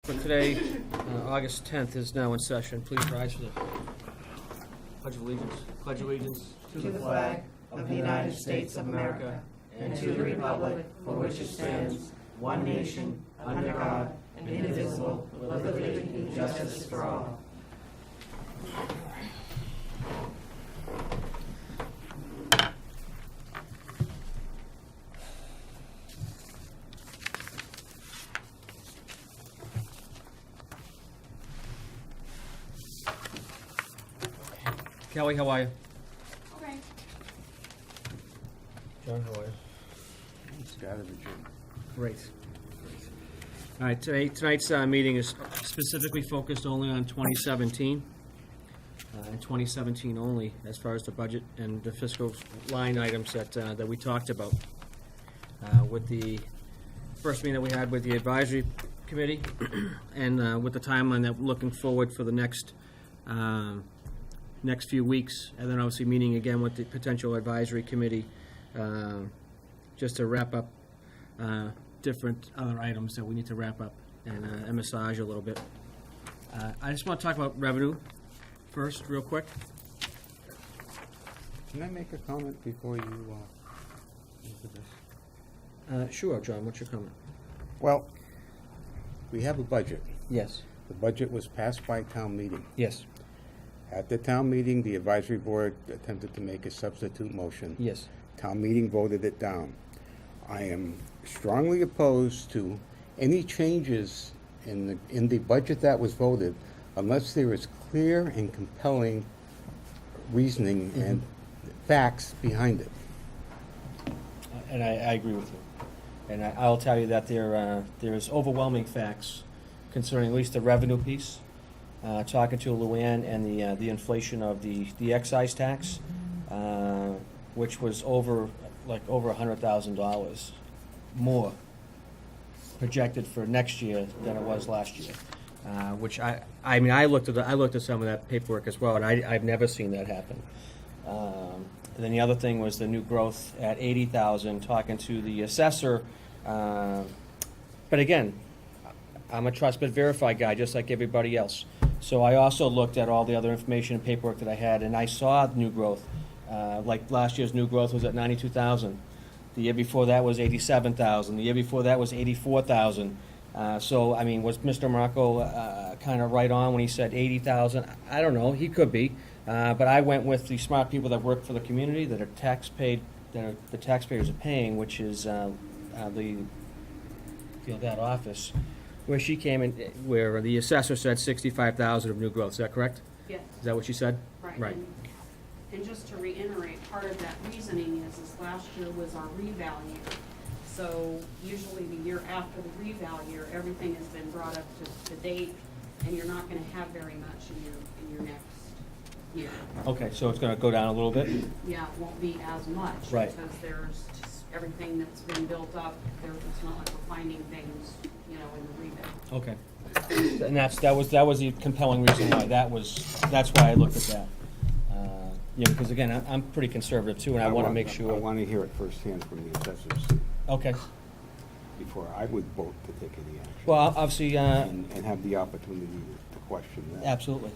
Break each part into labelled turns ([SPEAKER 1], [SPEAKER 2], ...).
[SPEAKER 1] for today, August 10th, is now in session. Please rise for the Pledge of Allegiance. Pledge allegiance
[SPEAKER 2] to the flag of the United States of America and to the republic for which it stands, one nation, under God, indivisible, with liberty and justice for all.
[SPEAKER 1] Kelly, how are you?
[SPEAKER 3] Okay.
[SPEAKER 1] John, how are you?
[SPEAKER 4] Scott of the gym.
[SPEAKER 1] Great. All right, tonight's meeting is specifically focused only on 2017, and 2017 only, as far as the budget and the fiscal line items that we talked about. With the first meeting that we had with the advisory committee, and with the timeline that we're looking forward for the next few weeks, and then obviously meeting again with the potential advisory committee, just to wrap up different other items that we need to wrap up and massage a little bit. I just want to talk about revenue first, real quick.
[SPEAKER 4] Can I make a comment before you into this?
[SPEAKER 1] Sure, John, what's your comment?
[SPEAKER 4] Well, we have a budget.
[SPEAKER 1] Yes.
[SPEAKER 4] The budget was passed by town meeting.
[SPEAKER 1] Yes.
[SPEAKER 4] At the town meeting, the advisory board attempted to make a substitute motion.
[SPEAKER 1] Yes.
[SPEAKER 4] Town meeting voted it down. I am strongly opposed to any changes in the budget that was voted unless there is clear and compelling reasoning and facts behind it.
[SPEAKER 1] And I agree with you. And I'll tell you that there's overwhelming facts concerning at least the revenue piece. Talking to Luann and the inflation of the excise tax, which was over $100,000 more projected for next year than it was last year. Which I mean I looked at some of that paperwork as well, and I've never seen that happen. And then the other thing was the new growth at 80,000. Talking to the assessor, but again, I'm a trust but verify guy, just like everybody else. So I also looked at all the other information and paperwork that I had, and I saw new growth. Like last year's new growth was at 92,000. The year before that was 87,000. The year before that was 84,000. So, I mean, was Mr. Marco kind of right on when he said 80,000? I don't know. He could be. But I went with the smart people that work for the community, that are the taxpayers are paying, which is that office, where she came in, where the assessor said 65,000 of new growth. Is that correct?
[SPEAKER 3] Yes.
[SPEAKER 1] Is that what she said?
[SPEAKER 3] Right.
[SPEAKER 1] Right.
[SPEAKER 3] And just to reiterate, part of that reasoning is last year was our reval year. So usually the year after the reval year, everything has been brought up to date, and you're not gonna have very much in your next year.
[SPEAKER 1] Okay, so it's going to go down a little bit?
[SPEAKER 3] Yeah, it won't be as much.
[SPEAKER 1] Right.
[SPEAKER 3] Because there's just everything that's been built up, it's not like we're finding things, in the reval.
[SPEAKER 1] Okay. And that was the compelling reason why that's why I looked at that. Because again, I'm pretty conservative too, and I want to make sure.
[SPEAKER 4] I want to hear it firsthand from the assessors
[SPEAKER 1] Okay.
[SPEAKER 4] before I would vote to take any action.
[SPEAKER 1] Well, obviously,
[SPEAKER 4] and have the opportunity to question that.
[SPEAKER 1] absolutely.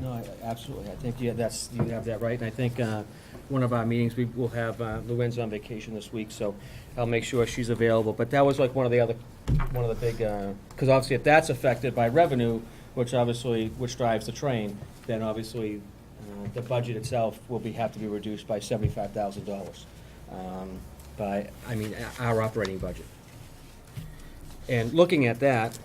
[SPEAKER 1] No, absolutely. I think you have that right, and I think one of our meetings we will have Luann's on vacation this week, so I'll make sure she's available. But that was like one of the big, because obviously if that's affected by revenue, which drives the train, then obviously the budget itself will have to be reduced by $75,000 by our operating budget. And looking at that,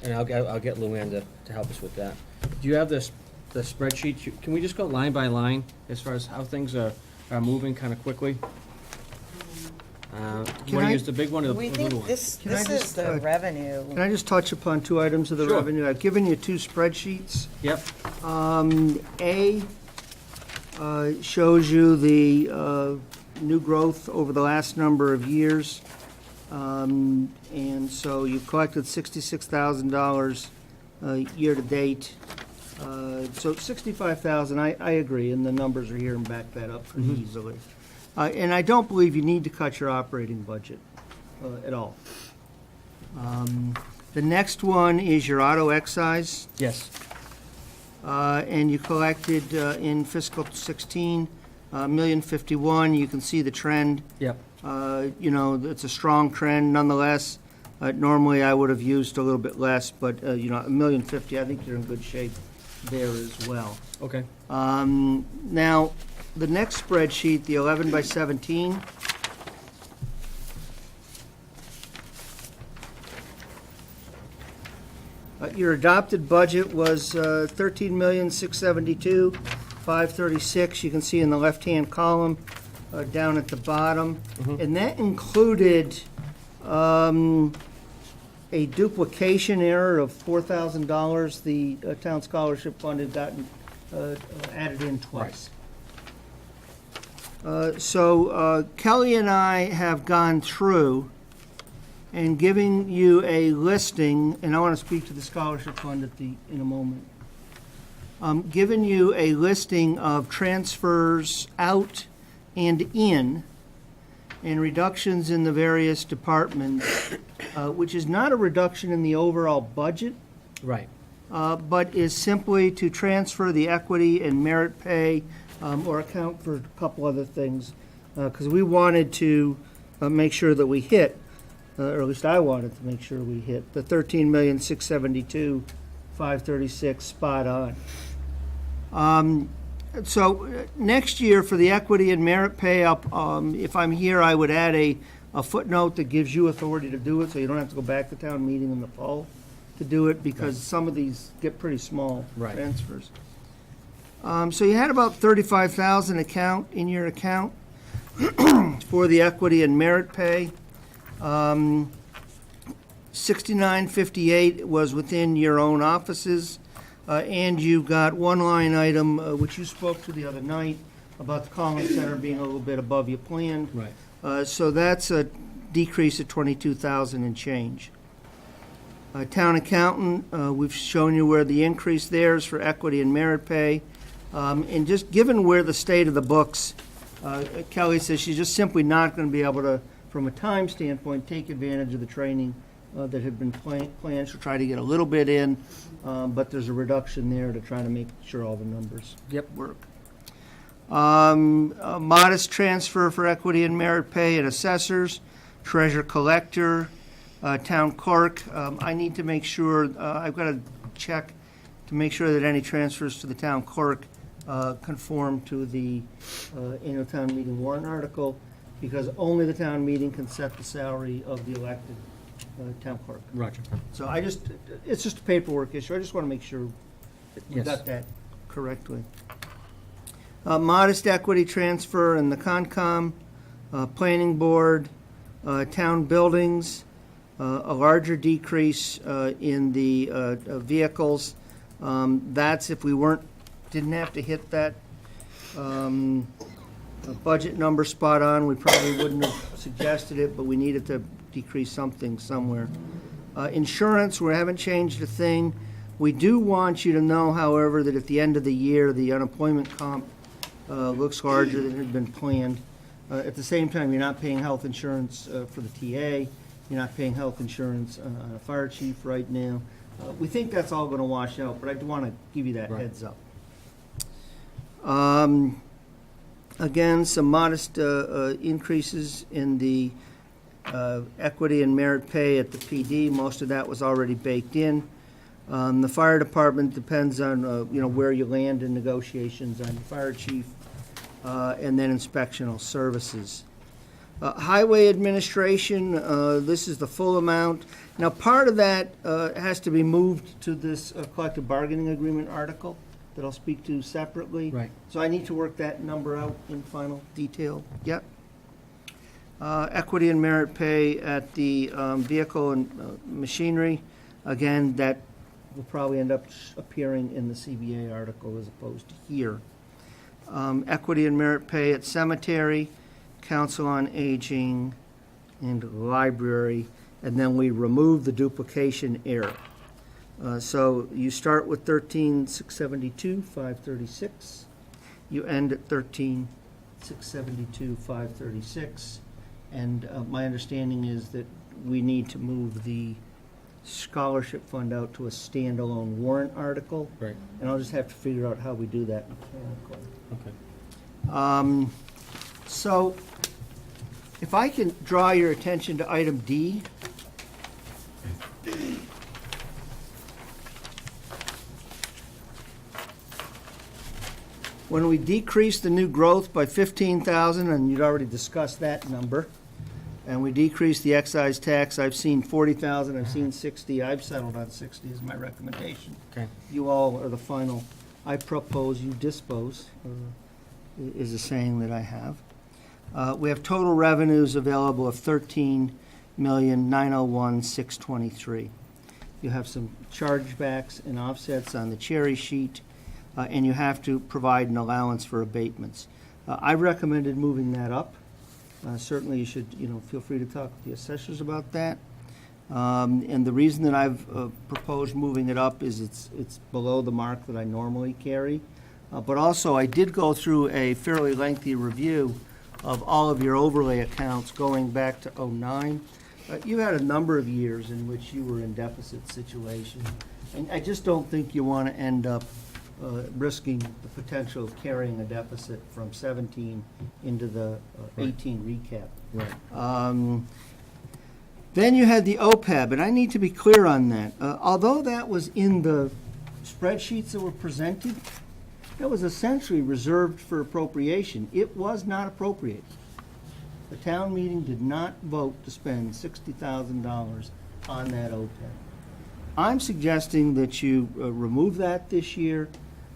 [SPEAKER 1] and I'll get Luann to help us with that. Do you have the spreadsheet? Can we just go line by line as far as how things are moving kind of quickly? Want to use the big one or the
[SPEAKER 2] We
[SPEAKER 1] little
[SPEAKER 2] think
[SPEAKER 1] one?
[SPEAKER 2] this
[SPEAKER 5] Can I
[SPEAKER 2] is
[SPEAKER 5] just,
[SPEAKER 2] the revenue.
[SPEAKER 5] Can I just touch upon two items of the
[SPEAKER 1] Sure.
[SPEAKER 5] revenue? I've given you two spreadsheets.
[SPEAKER 1] Yep.
[SPEAKER 5] A shows you the new growth over the last number of years. And so you've collected $66,000 year-to-date. So 65,000, I agree, and the numbers are here and back that up pretty easily. And I don't believe you need to cut your operating budget at all. The next one is your auto excise,
[SPEAKER 1] Yes.
[SPEAKER 5] and you collected in fiscal 16, $1,051,000. You can see the trend.
[SPEAKER 1] Yep.
[SPEAKER 5] You know, it's a strong trend nonetheless. Normally, I would have used a little bit less, but, you know, $1,050,000, I think you're in good shape there as well.
[SPEAKER 1] Okay.
[SPEAKER 5] Now, the next spreadsheet, the 11 by 17, your adopted budget was $13,672,536. You can see in the left-hand column down at the bottom. And that included a duplication error of $4,000. The town scholarship fund had gotten added in twice. So Kelly and I have gone through and giving you a listing, and I want to speak to the scholarship fund in a moment. Giving you a listing of transfers out and in, and reductions in the various departments, which is not a reduction in the overall budget,
[SPEAKER 1] Right.
[SPEAKER 5] but is simply to transfer the equity and merit pay, or account for a couple other things, because we wanted to make sure that we hit, or at least I wanted to make sure we hit the $13,672,536 spot on. So next year for the equity and merit pay up, if I'm here, I would add a footnote that gives you authority to do it, so you don't have to go back to town meeting in the fall to do it, because some of these get pretty small
[SPEAKER 1] Right.
[SPEAKER 5] transfers. So you had about 35,000 in your account for the equity and merit pay. 6958 was within your own offices, and you got one line item, which you spoke to the other night, about the Collins Center being a little bit above your plan.
[SPEAKER 1] Right.
[SPEAKER 5] So that's a decrease of 22,000 and change. Town accountant, we've shown you where the increase there is for equity and merit pay. And just given where the state of the books, Kelly says she's just simply not going to be able to, from a time standpoint, take advantage of the training that had been planned. She'll try to get a little bit in, but there's a reduction there to try to make sure all the numbers work. A modest transfer for equity and merit pay at assessors, treasurer collector, town clerk. I need to make sure, I've got to check to make sure that any transfers to the town clerk conform to the annual town meeting warrant article, because only the town meeting can set the salary of the elected town clerk.
[SPEAKER 1] Roger.
[SPEAKER 5] So it's just a paperwork issue. I just want to make sure that we
[SPEAKER 1] Yes.
[SPEAKER 5] got that correctly. Modest equity transfer in the Concom, planning board, town buildings, a larger decrease in the vehicles. That's if we didn't have to hit that budget number spot on, we probably wouldn't have suggested it, but we needed to decrease something somewhere. Insurance, we haven't changed a thing. We do want you to know, however, that at the end of the year, the unemployment comp looks larger than had been planned. At the same time, you're not paying health insurance for the TA. You're not paying health insurance on a fire chief right now. We think that's all going to wash out, but I do want to give you that
[SPEAKER 1] Right.
[SPEAKER 5] heads up. Again, some modest increases in the equity and merit pay at the PD. Most of that was already baked in. The fire department depends on where you land in negotiations on the fire chief, and then inspectional services. Highway administration, this is the full amount. Now, part of that has to be moved to this collective bargaining agreement article that I'll speak to separately.
[SPEAKER 1] Right.
[SPEAKER 5] So I need to work that number out in final detail. Yep. Equity and merit pay at the vehicle and machinery. Again, that will probably end up appearing in the CBA article as opposed to here. Equity and merit pay at cemetery, council on aging, and library. And then we remove the duplication error. So you start with 13,672,536. You end at 13,672,536. And my understanding is that we need to move the scholarship fund out to a standalone warrant article,
[SPEAKER 1] Right,
[SPEAKER 5] and I'll just have to figure out how we do that mechanically.
[SPEAKER 1] okay.
[SPEAKER 5] So, if I can draw your attention to item D. When we decreased the new growth by 15,000, and you'd already discussed that number, and we decreased the excise tax, I've seen 40,000, I've seen 60, I've settled on 60 is my recommendation.
[SPEAKER 1] Okay.
[SPEAKER 5] You all are the final, I propose, you dispose, is a saying that I have. We have total revenues available of 13,901,623. You have some chargebacks and offsets on the cherry sheet, and you have to provide an allowance for abatements. I recommended moving that up. Certainly, you should, feel free to talk with the assessors about that. And the reason that I've proposed moving it up is it's below the mark that I normally carry. But also, I did go through a fairly lengthy review of all of your overlay accounts going back to '09. You had a number of years in which you were in deficit situation. And I just don't think you want to end up risking the potential of carrying a deficit from 17 into the 18 recap.
[SPEAKER 1] Right.
[SPEAKER 5] Then you had the OPEB, and I need to be clear on that. Although that was in the spreadsheets that were presented, that was essentially reserved for appropriation. It was not appropriated. The town meeting did not vote to spend $60,000 on that OPEB. I'm suggesting that you remove that this year,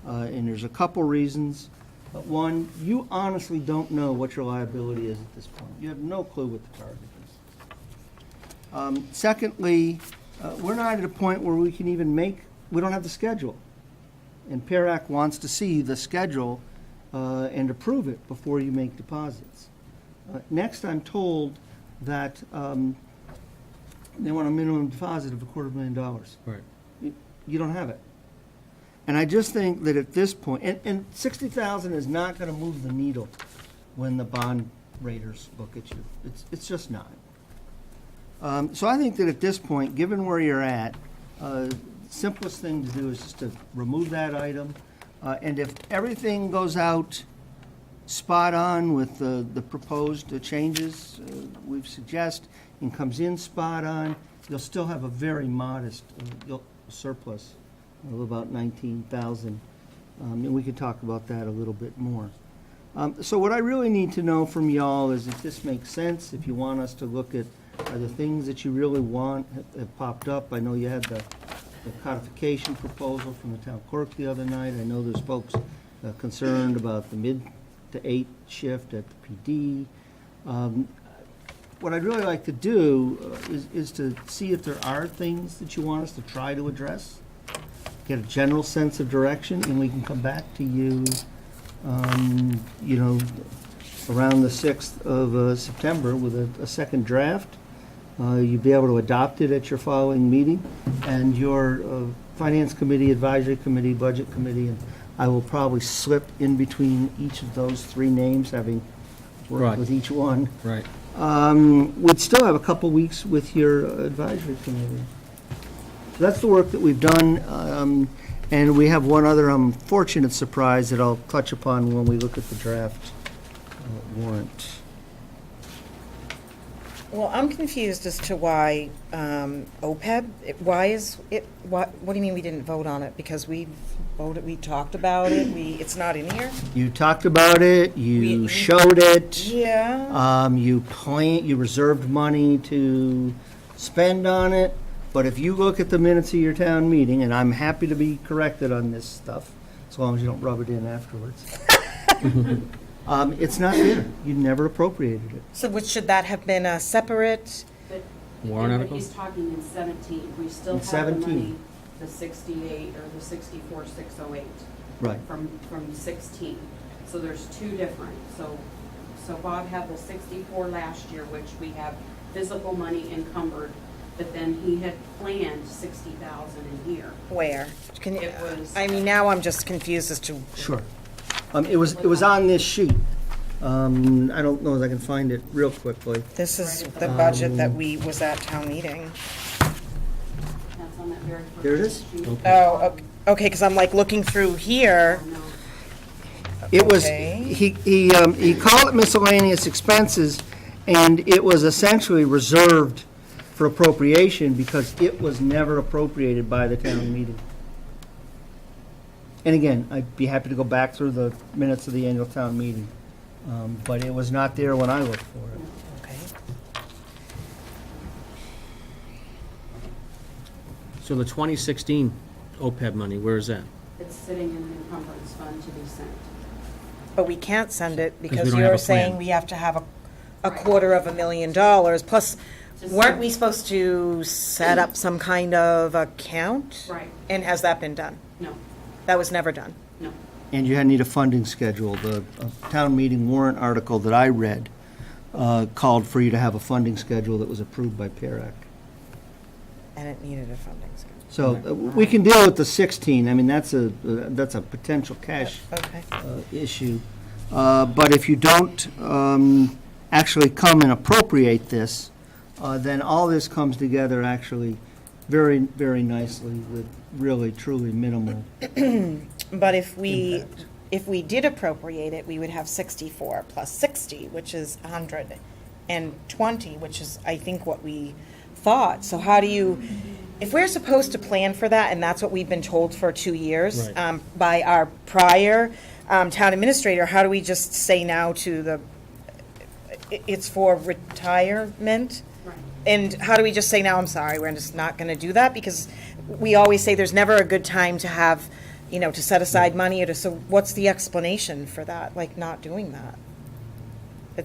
[SPEAKER 5] and there's a couple reasons. One, you honestly don't know what your liability is at this point. You have no clue what the target is. Secondly, we're not at a point where we can even we don't have the schedule. And PERAC wants to see the schedule and approve it before you make deposits. Next, I'm told that they want a minimum deposit of $250,000.
[SPEAKER 1] Right.
[SPEAKER 5] You don't have it. And I just think that at this point, and 60,000 is not going to move the needle when the bond raters look at you. It's just not. So I think that at this point, given where you're at, simplest thing to do is just to remove that item. And if everything goes out spot on with the proposed changes we suggest and comes in spot on, you'll still have a very modest surplus of about 19,000. And we could talk about that a little bit more. So what I really need to know from y'all is if this makes sense, if you want us to look at are the things that you really want have popped up. I know you had the codification proposal from the town clerk the other night. I know there's folks concerned about the mid to 8 shift at the PD. What I'd really like to do is to see if there are things that you want us to try to address, get a general sense of direction, and we can come back to you, around the 6th of September with a second draft. You'd be able to adopt it at your following meeting, and your Finance Committee, Advisory Committee, Budget Committee, and I will probably slip in between each of those 3 names, having worked
[SPEAKER 1] Right.
[SPEAKER 5] with each one.
[SPEAKER 1] Right.
[SPEAKER 5] We'd still have a couple weeks with your Advisory Committee. So that's the work that we've done, and we have one other unfortunate surprise that I'll touch upon when we look at the draft warrant.
[SPEAKER 2] Well, I'm confused as to why OPEB, what do you mean we didn't vote on it? Because we talked about it, it's not in here?
[SPEAKER 5] You talked about it, you
[SPEAKER 2] We-
[SPEAKER 5] showed it.
[SPEAKER 2] Yeah.
[SPEAKER 5] You reserved money to spend on it, but if you look at the minutes of your town meeting, and I'm happy to be corrected on this stuff, as long as you don't rub it in afterwards. It's not there. You never appropriated it.
[SPEAKER 2] So should that have been a separate?
[SPEAKER 3] But
[SPEAKER 1] Warrant
[SPEAKER 3] but
[SPEAKER 1] articles?
[SPEAKER 3] he's talking in 17, we still
[SPEAKER 5] In
[SPEAKER 3] have the
[SPEAKER 5] 17.
[SPEAKER 3] money, the 68 or the 64,608
[SPEAKER 5] Right.
[SPEAKER 3] from 16. So there's 2 different. So Bob had the 64 last year, which we have physical money encumbered, but then he had planned 60,000 in here.
[SPEAKER 2] Where? Can you,
[SPEAKER 3] It was-
[SPEAKER 2] I mean, now I'm just confused as to,
[SPEAKER 5] Sure. It was on this sheet. I don't know if I can find it real quickly.
[SPEAKER 2] this is the budget that was at town meeting.
[SPEAKER 3] very first
[SPEAKER 5] There it is?
[SPEAKER 3] sheet.
[SPEAKER 1] Okay.
[SPEAKER 2] Oh, okay, because I'm like looking through here.
[SPEAKER 3] No.
[SPEAKER 5] It was,
[SPEAKER 2] Okay.
[SPEAKER 5] he called it miscellaneous expenses, and it was essentially reserved for appropriation because it was never appropriated by the town meeting. And again, I'd be happy to go back through the minutes of the annual town meeting, but it was not there when I looked for it.
[SPEAKER 2] Okay.
[SPEAKER 1] So the 2016 OPEB money, where is that?
[SPEAKER 3] It's sitting in the encumbrance fund to be sent.
[SPEAKER 2] But we can't send it
[SPEAKER 1] we
[SPEAKER 2] because
[SPEAKER 1] don't have
[SPEAKER 2] you're
[SPEAKER 1] a plan.
[SPEAKER 2] saying we have to have a $250,000, plus, weren't we supposed to set up some kind of account?
[SPEAKER 3] Right.
[SPEAKER 2] And has that been done?
[SPEAKER 3] No,
[SPEAKER 2] That was never done.
[SPEAKER 3] no.
[SPEAKER 5] And you need a funding schedule. The town meeting warrant article that I read called for you to have a funding schedule that was approved by PERAC.
[SPEAKER 2] And it needed a funding schedule.
[SPEAKER 5] So we can deal with the 16. I mean, that's a potential cash
[SPEAKER 2] Okay.
[SPEAKER 5] issue. But if you don't actually come and appropriate this, then all this comes together actually very, very nicely with really, truly minimal.
[SPEAKER 2] But if we
[SPEAKER 5] Impact.
[SPEAKER 2] did appropriate it, we would have 64 plus 60, which is 120, which is, I think, what we thought. So how do you, if we're supposed to plan for that, and that's what we've been told for 2 years
[SPEAKER 1] Right.
[SPEAKER 2] By our prior town administrator, how do we just say now to the, it's for retirement?
[SPEAKER 3] Right.
[SPEAKER 2] And how do we just say now, I'm sorry, we're just not going to do that? Because we always say there's never a good time to have, to set aside money, or to, so what's the explanation for that, like not doing that?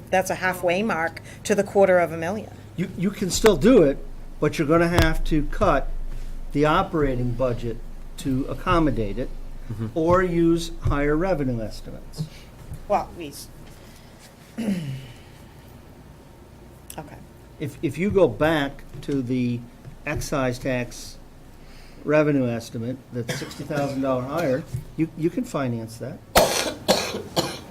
[SPEAKER 2] That's a halfway mark to the $250,000.
[SPEAKER 5] You can still do it, but you're going to have to cut the operating budget to accommodate it, or use higher revenue estimates.
[SPEAKER 2] Well, okay.
[SPEAKER 5] If you go back to the excise tax revenue estimate, that's $60,000 higher, you can finance that.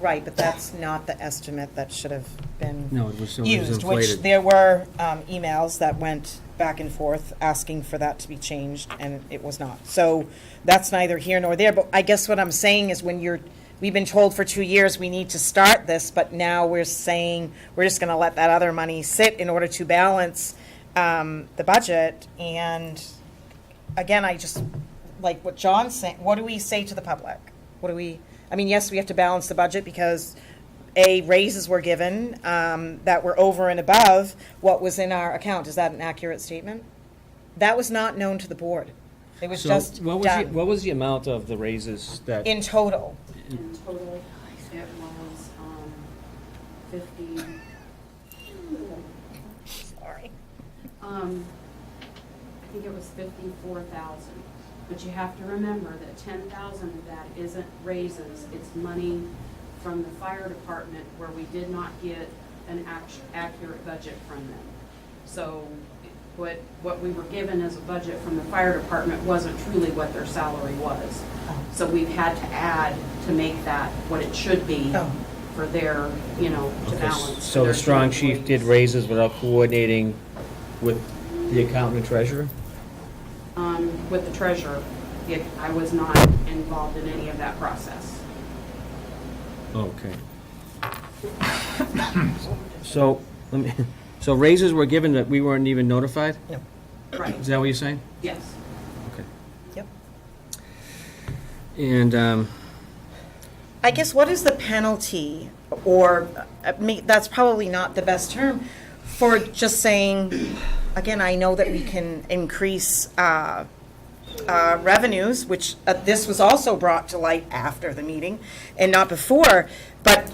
[SPEAKER 2] Right, but that's not the estimate that should have been
[SPEAKER 1] No, it was
[SPEAKER 2] used, which
[SPEAKER 1] inflated.
[SPEAKER 2] there were emails that went back and forth asking for that to be changed, and it was not. So that's neither here nor there, but I guess what I'm saying is we've been told for 2 years we need to start this, but now we're saying we're just going to let that other money sit in order to balance the budget. And again, I just, like what John's saying, what do we say to the public? Yes, we have to balance the budget because raises were given that were over and above what was in our account. Is that an accurate statement? That was not known to the board. It was
[SPEAKER 1] So
[SPEAKER 2] just
[SPEAKER 1] what
[SPEAKER 2] done.
[SPEAKER 1] what was the amount of the raises that?
[SPEAKER 2] In total.
[SPEAKER 3] In total, it was 50,
[SPEAKER 2] Sorry.
[SPEAKER 3] I think it was 54,000. But you have to remember that 10,000 of that isn't raises, it's money from the fire department where we did not get an accurate budget from them. So what we were given as a budget from the fire department wasn't truly what their salary was. So we've had to add to make that what it should be
[SPEAKER 2] Oh.
[SPEAKER 3] for their, to balance.
[SPEAKER 1] So the strong chief did raises without coordinating with the accountant and treasurer?
[SPEAKER 3] With the treasurer, I was not involved in any of that process.
[SPEAKER 1] Okay. So, so raises were given that we weren't even notified?
[SPEAKER 3] Right,
[SPEAKER 1] Is that what you're saying?
[SPEAKER 3] yes.
[SPEAKER 1] Okay.
[SPEAKER 2] Yep.
[SPEAKER 1] And,
[SPEAKER 2] I guess what is the penalty, or that's probably not the best term, for just saying, again, I know that we can increase revenues, which this was also brought to light after the meeting and not before, but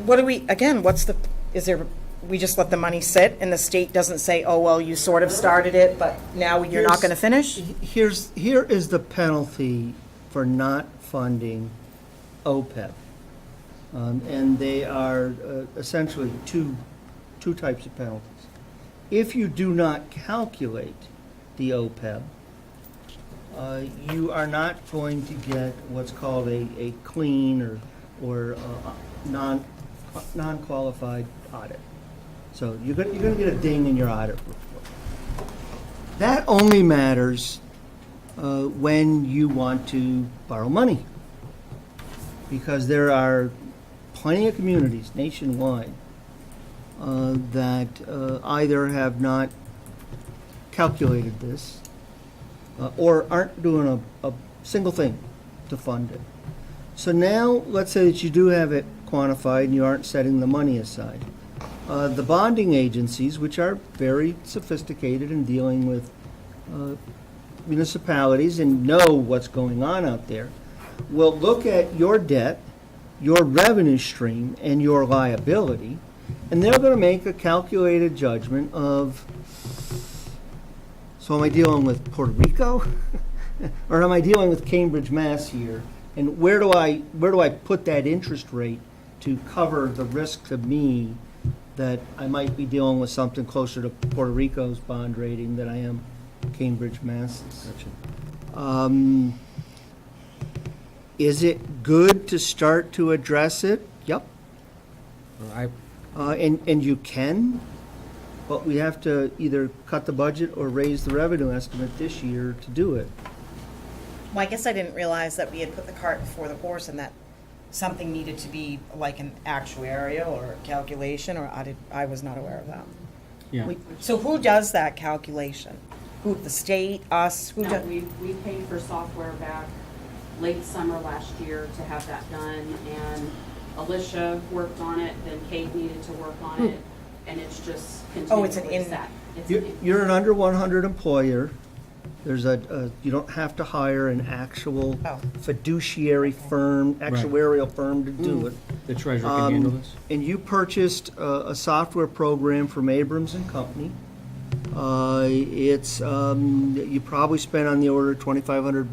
[SPEAKER 2] what do we, again, we just let the money sit and the state doesn't say, oh, well, you sort of started it, but now you're not going to finish?
[SPEAKER 5] Here is the penalty for not funding OPEB. And they are essentially two types of penalties. If you do not calculate the OPEB, you are not going to get what's called a clean or non-qualified audit. So you're going to get a ding in your audit report. That only matters when you want to borrow money. Because there are plenty of communities nationwide that either have not calculated this or aren't doing a single thing to fund it. So now, let's say that you do have it quantified and you aren't setting the money aside. The bonding agencies, which are very sophisticated in dealing with municipalities and know what's going on out there, will look at your debt, your revenue stream, and your liability, and they're going to make a calculated judgment of, so am I dealing with Puerto Rico? Or am I dealing with Cambridge, Mass here? And where do I put that interest rate to cover the risk to me that I might be dealing with something closer to Puerto Rico's bond rating than I am Cambridge, Mass's?
[SPEAKER 1] Gotcha.
[SPEAKER 5] Is it good to start to address it? Yep.
[SPEAKER 1] I,
[SPEAKER 5] And you can, but we have to either cut the budget or raise the revenue estimate this year to do it.
[SPEAKER 2] Well, I guess I didn't realize that we had put the cart before the horse and that something needed to be like an actuarial or calculation, or I was not aware of that.
[SPEAKER 1] yeah.
[SPEAKER 2] So who does that calculation? Who, the state, us, who
[SPEAKER 3] No,
[SPEAKER 2] does?
[SPEAKER 3] we paid for software back late summer last year to have that done, and Alicia worked on it, then Kate needed to work on it, and it's just
[SPEAKER 2] Oh, it's an
[SPEAKER 3] continually
[SPEAKER 2] in-
[SPEAKER 3] set. It's an in-
[SPEAKER 5] You're an under 100 employer. There's you don't have to hire an actual
[SPEAKER 2] Oh.
[SPEAKER 5] fiduciary firm, actuarial firm to do it.
[SPEAKER 1] The treasurer can handle this?
[SPEAKER 5] And you purchased a software program from Abrams and Company. It's, you probably spent on the order of $2,500,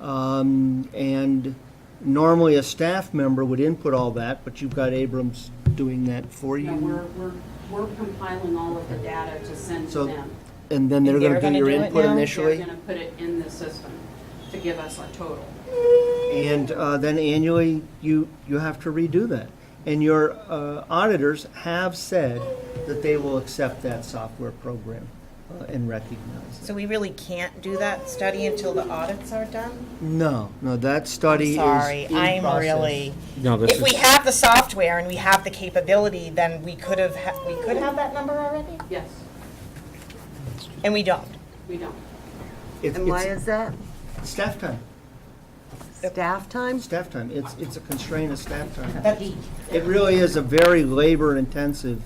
[SPEAKER 5] $3,000. And normally a staff member would input all that, but you've got Abrams doing that for
[SPEAKER 3] You know,
[SPEAKER 5] you.
[SPEAKER 3] we're compiling all of the data to send to
[SPEAKER 5] So
[SPEAKER 3] them.
[SPEAKER 5] And then they're gonna
[SPEAKER 2] They're
[SPEAKER 5] do
[SPEAKER 2] gonna
[SPEAKER 5] your
[SPEAKER 2] do it
[SPEAKER 5] input
[SPEAKER 2] now?
[SPEAKER 5] initially?
[SPEAKER 3] They're gonna put it in the system to give us a total.
[SPEAKER 5] And then annually, you have to redo that. And your auditors have said that they will accept that software program and recognize it.
[SPEAKER 2] So we really can't do that study until the audits are done?
[SPEAKER 5] No, that study is
[SPEAKER 2] Sorry,
[SPEAKER 5] in
[SPEAKER 2] I'm
[SPEAKER 5] process.
[SPEAKER 2] really,
[SPEAKER 1] No, this
[SPEAKER 2] if we
[SPEAKER 1] is,
[SPEAKER 2] have the software and we have the capability, then we could have that number already?
[SPEAKER 3] Yes,
[SPEAKER 2] And we don't.
[SPEAKER 3] we don't.
[SPEAKER 6] And why
[SPEAKER 5] It's
[SPEAKER 6] is that?
[SPEAKER 5] staff time.
[SPEAKER 6] Staff time?
[SPEAKER 5] Staff time. It's a constraint of staff time.
[SPEAKER 2] That-
[SPEAKER 5] It really is a very labor-intensive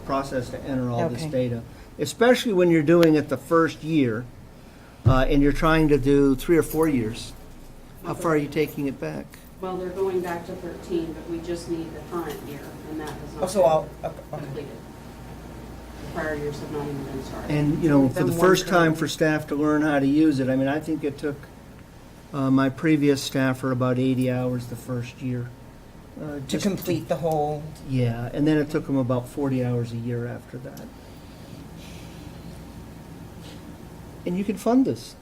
[SPEAKER 5] process to enter all this
[SPEAKER 2] Okay.
[SPEAKER 5] data, especially when you're doing it the first year and you're trying to do 3 or 4 years. How far are you taking it back?
[SPEAKER 3] Well, they're going back to 13, but we just need the current year, and that has
[SPEAKER 2] Oh,
[SPEAKER 3] not
[SPEAKER 2] so I'll,
[SPEAKER 3] been
[SPEAKER 2] okay.
[SPEAKER 3] completed. The prior years have not even been started.
[SPEAKER 5] And, you know, for the
[SPEAKER 6] Then
[SPEAKER 5] first
[SPEAKER 6] one
[SPEAKER 5] time
[SPEAKER 6] time.
[SPEAKER 5] for staff to learn how to use it, I mean, I think it took my previous staffer about 80 hours the first year.
[SPEAKER 2] To
[SPEAKER 5] just
[SPEAKER 2] complete the whole,
[SPEAKER 5] Yeah, and then it took them about 40 hours a year after that. And you can fund this.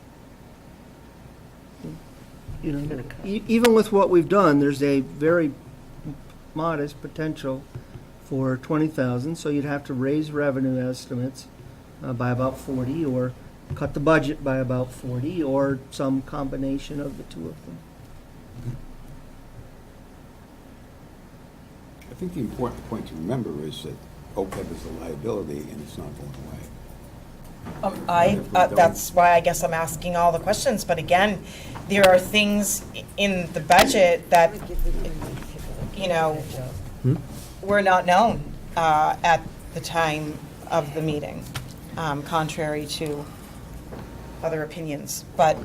[SPEAKER 5] You know, even with what we've done, there's a very modest potential for 20,000, so you'd have to raise revenue estimates by about 40, or cut the budget by about 40, or some combination of the two of them.
[SPEAKER 7] I think the important point to remember is that OPEB is a liability and it's not going away.
[SPEAKER 2] that's why I guess I'm asking all the questions, but again, there are things in the budget that, you know, were not known at the time of the meeting, contrary to other opinions, but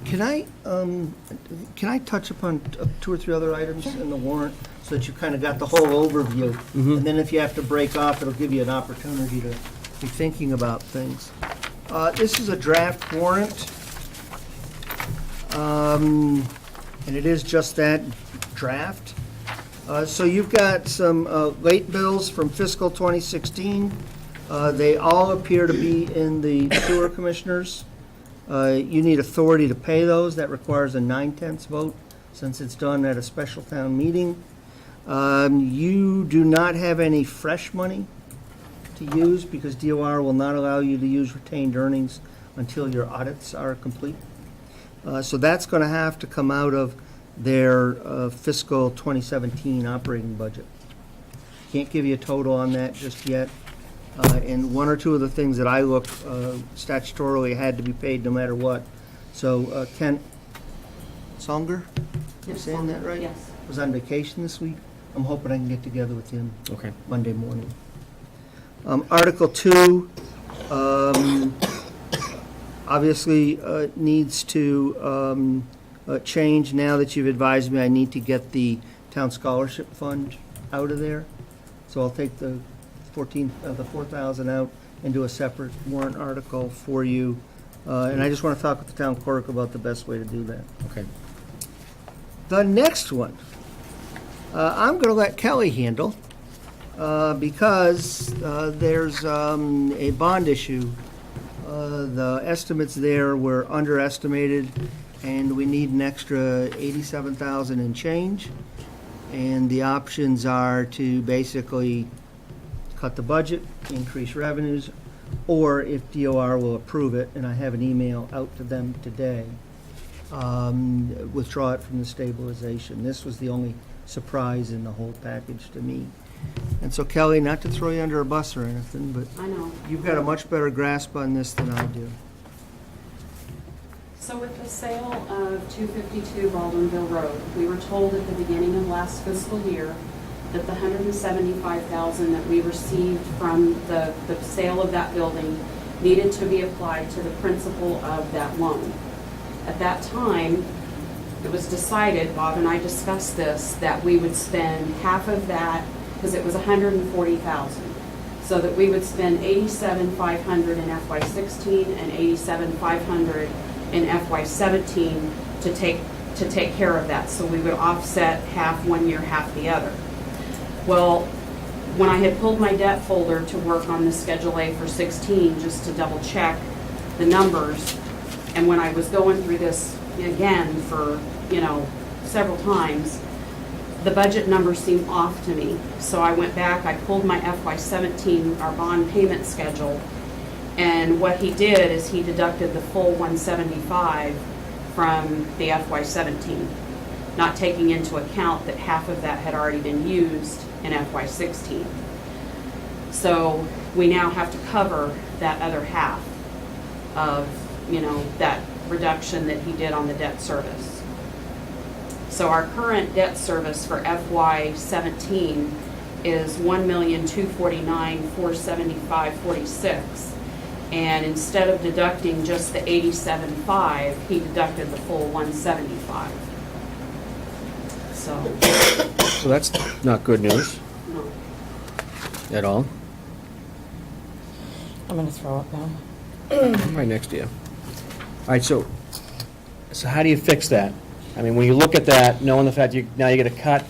[SPEAKER 5] Can I touch upon 2 or 3 other items in the warrant, so that you kind of got the whole overview? And then if you have to break off, it'll give you an opportunity to be thinking about things. This is a draft warrant, and it is just that, draft. So you've got some late bills from fiscal 2016. They all appear to be in the sewer commissioners. You need authority to pay those. That requires a 9/10 vote, since it's done at a special town meeting. You do not have any fresh money to use because DOR will not allow you to use retained earnings until your audits are complete. So that's going to have to come out of their fiscal 2017 operating budget. Can't give you a total on that just yet. And one or two of the things that I looked statutorily had to be paid no matter what. So Kent Songer, am I saying that right?
[SPEAKER 3] Yes.
[SPEAKER 5] Was on vacation this week. I'm hoping I can get together with him
[SPEAKER 1] Okay.
[SPEAKER 5] Monday morning. Article 2, obviously needs to change. Now that you've advised me, I need to get the town scholarship fund out of there. So I'll take the 4,000 out and do a separate warrant article for you. And I just want to talk with the town clerk about the best way to do that.
[SPEAKER 1] Okay.
[SPEAKER 5] The next one, I'm going to let Kelly handle because there's a bond issue. The estimates there were underestimated, and we need an extra 87,000 and change. And the options are to basically cut the budget, increase revenues, or if DOR will approve it, and I have an email out to them today, withdraw it from the stabilization. This was the only surprise in the whole package to me. And so Kelly, not to throw you under a bus or anything, but
[SPEAKER 3] I know.
[SPEAKER 5] you've got a much better grasp on this than I do.
[SPEAKER 3] So with the sale of 252 Baldwinville Road, we were told at the beginning of last fiscal year that the $175,000 that we received from the sale of that building needed to be applied to the principal of that loan. At that time, it was decided, Bob and I discussed this, that we would spend half of that, because it was $140,000, so that we would spend $87,500 in FY16 and $87,500 in FY17 to take care of that. So we would offset half one year, half the other. Well, when I had pulled my debt folder to work on the Schedule A for 16, just to double check the numbers, and when I was going through this again for, several times, the budget numbers seemed off to me. So I went back, I pulled my FY17, our bond payment schedule, and what he did is he deducted the full 175 from the FY17, not taking into account that half of that had already been used in FY16. So we now have to cover that other half of, that reduction that he did on the debt service. So our current debt service for FY17 is $1,249,475.46. And instead of deducting just the 87.5, he deducted the full 175. So,
[SPEAKER 1] So that's not good news
[SPEAKER 3] no.
[SPEAKER 1] at all.
[SPEAKER 2] I'm going to throw up now.
[SPEAKER 1] I'm right next to you. All right, so how do you fix that? I mean, when you look at that, knowing the fact now you're going to cut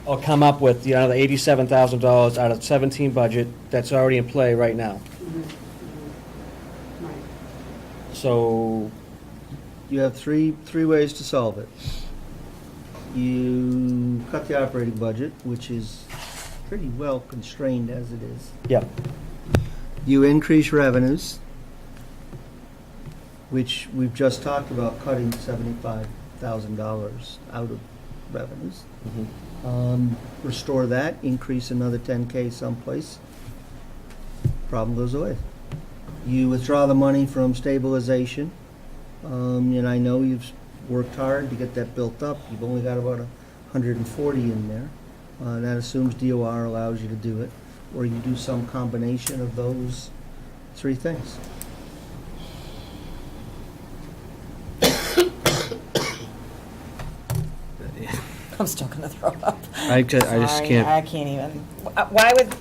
[SPEAKER 1] or come up with the $87,000 out of 17 budget that's already in play right now.
[SPEAKER 3] Right.
[SPEAKER 1] So,
[SPEAKER 5] You have three ways to solve it. You cut the operating budget, which is pretty well constrained as it is.
[SPEAKER 1] yeah,
[SPEAKER 5] You increase revenues, which we've just talked about cutting $75,000 out of revenues. Restore that, increase another 10K someplace. Problem goes away. You withdraw the money from stabilization, and I know you've worked hard to get that built up. You've only got about 140 in there. That assumes DOR allows you to do it, or you do some combination of those three things.
[SPEAKER 2] I'm still going to throw up.
[SPEAKER 1] I just
[SPEAKER 2] Sorry,
[SPEAKER 1] can't.
[SPEAKER 2] I can't even. Why would,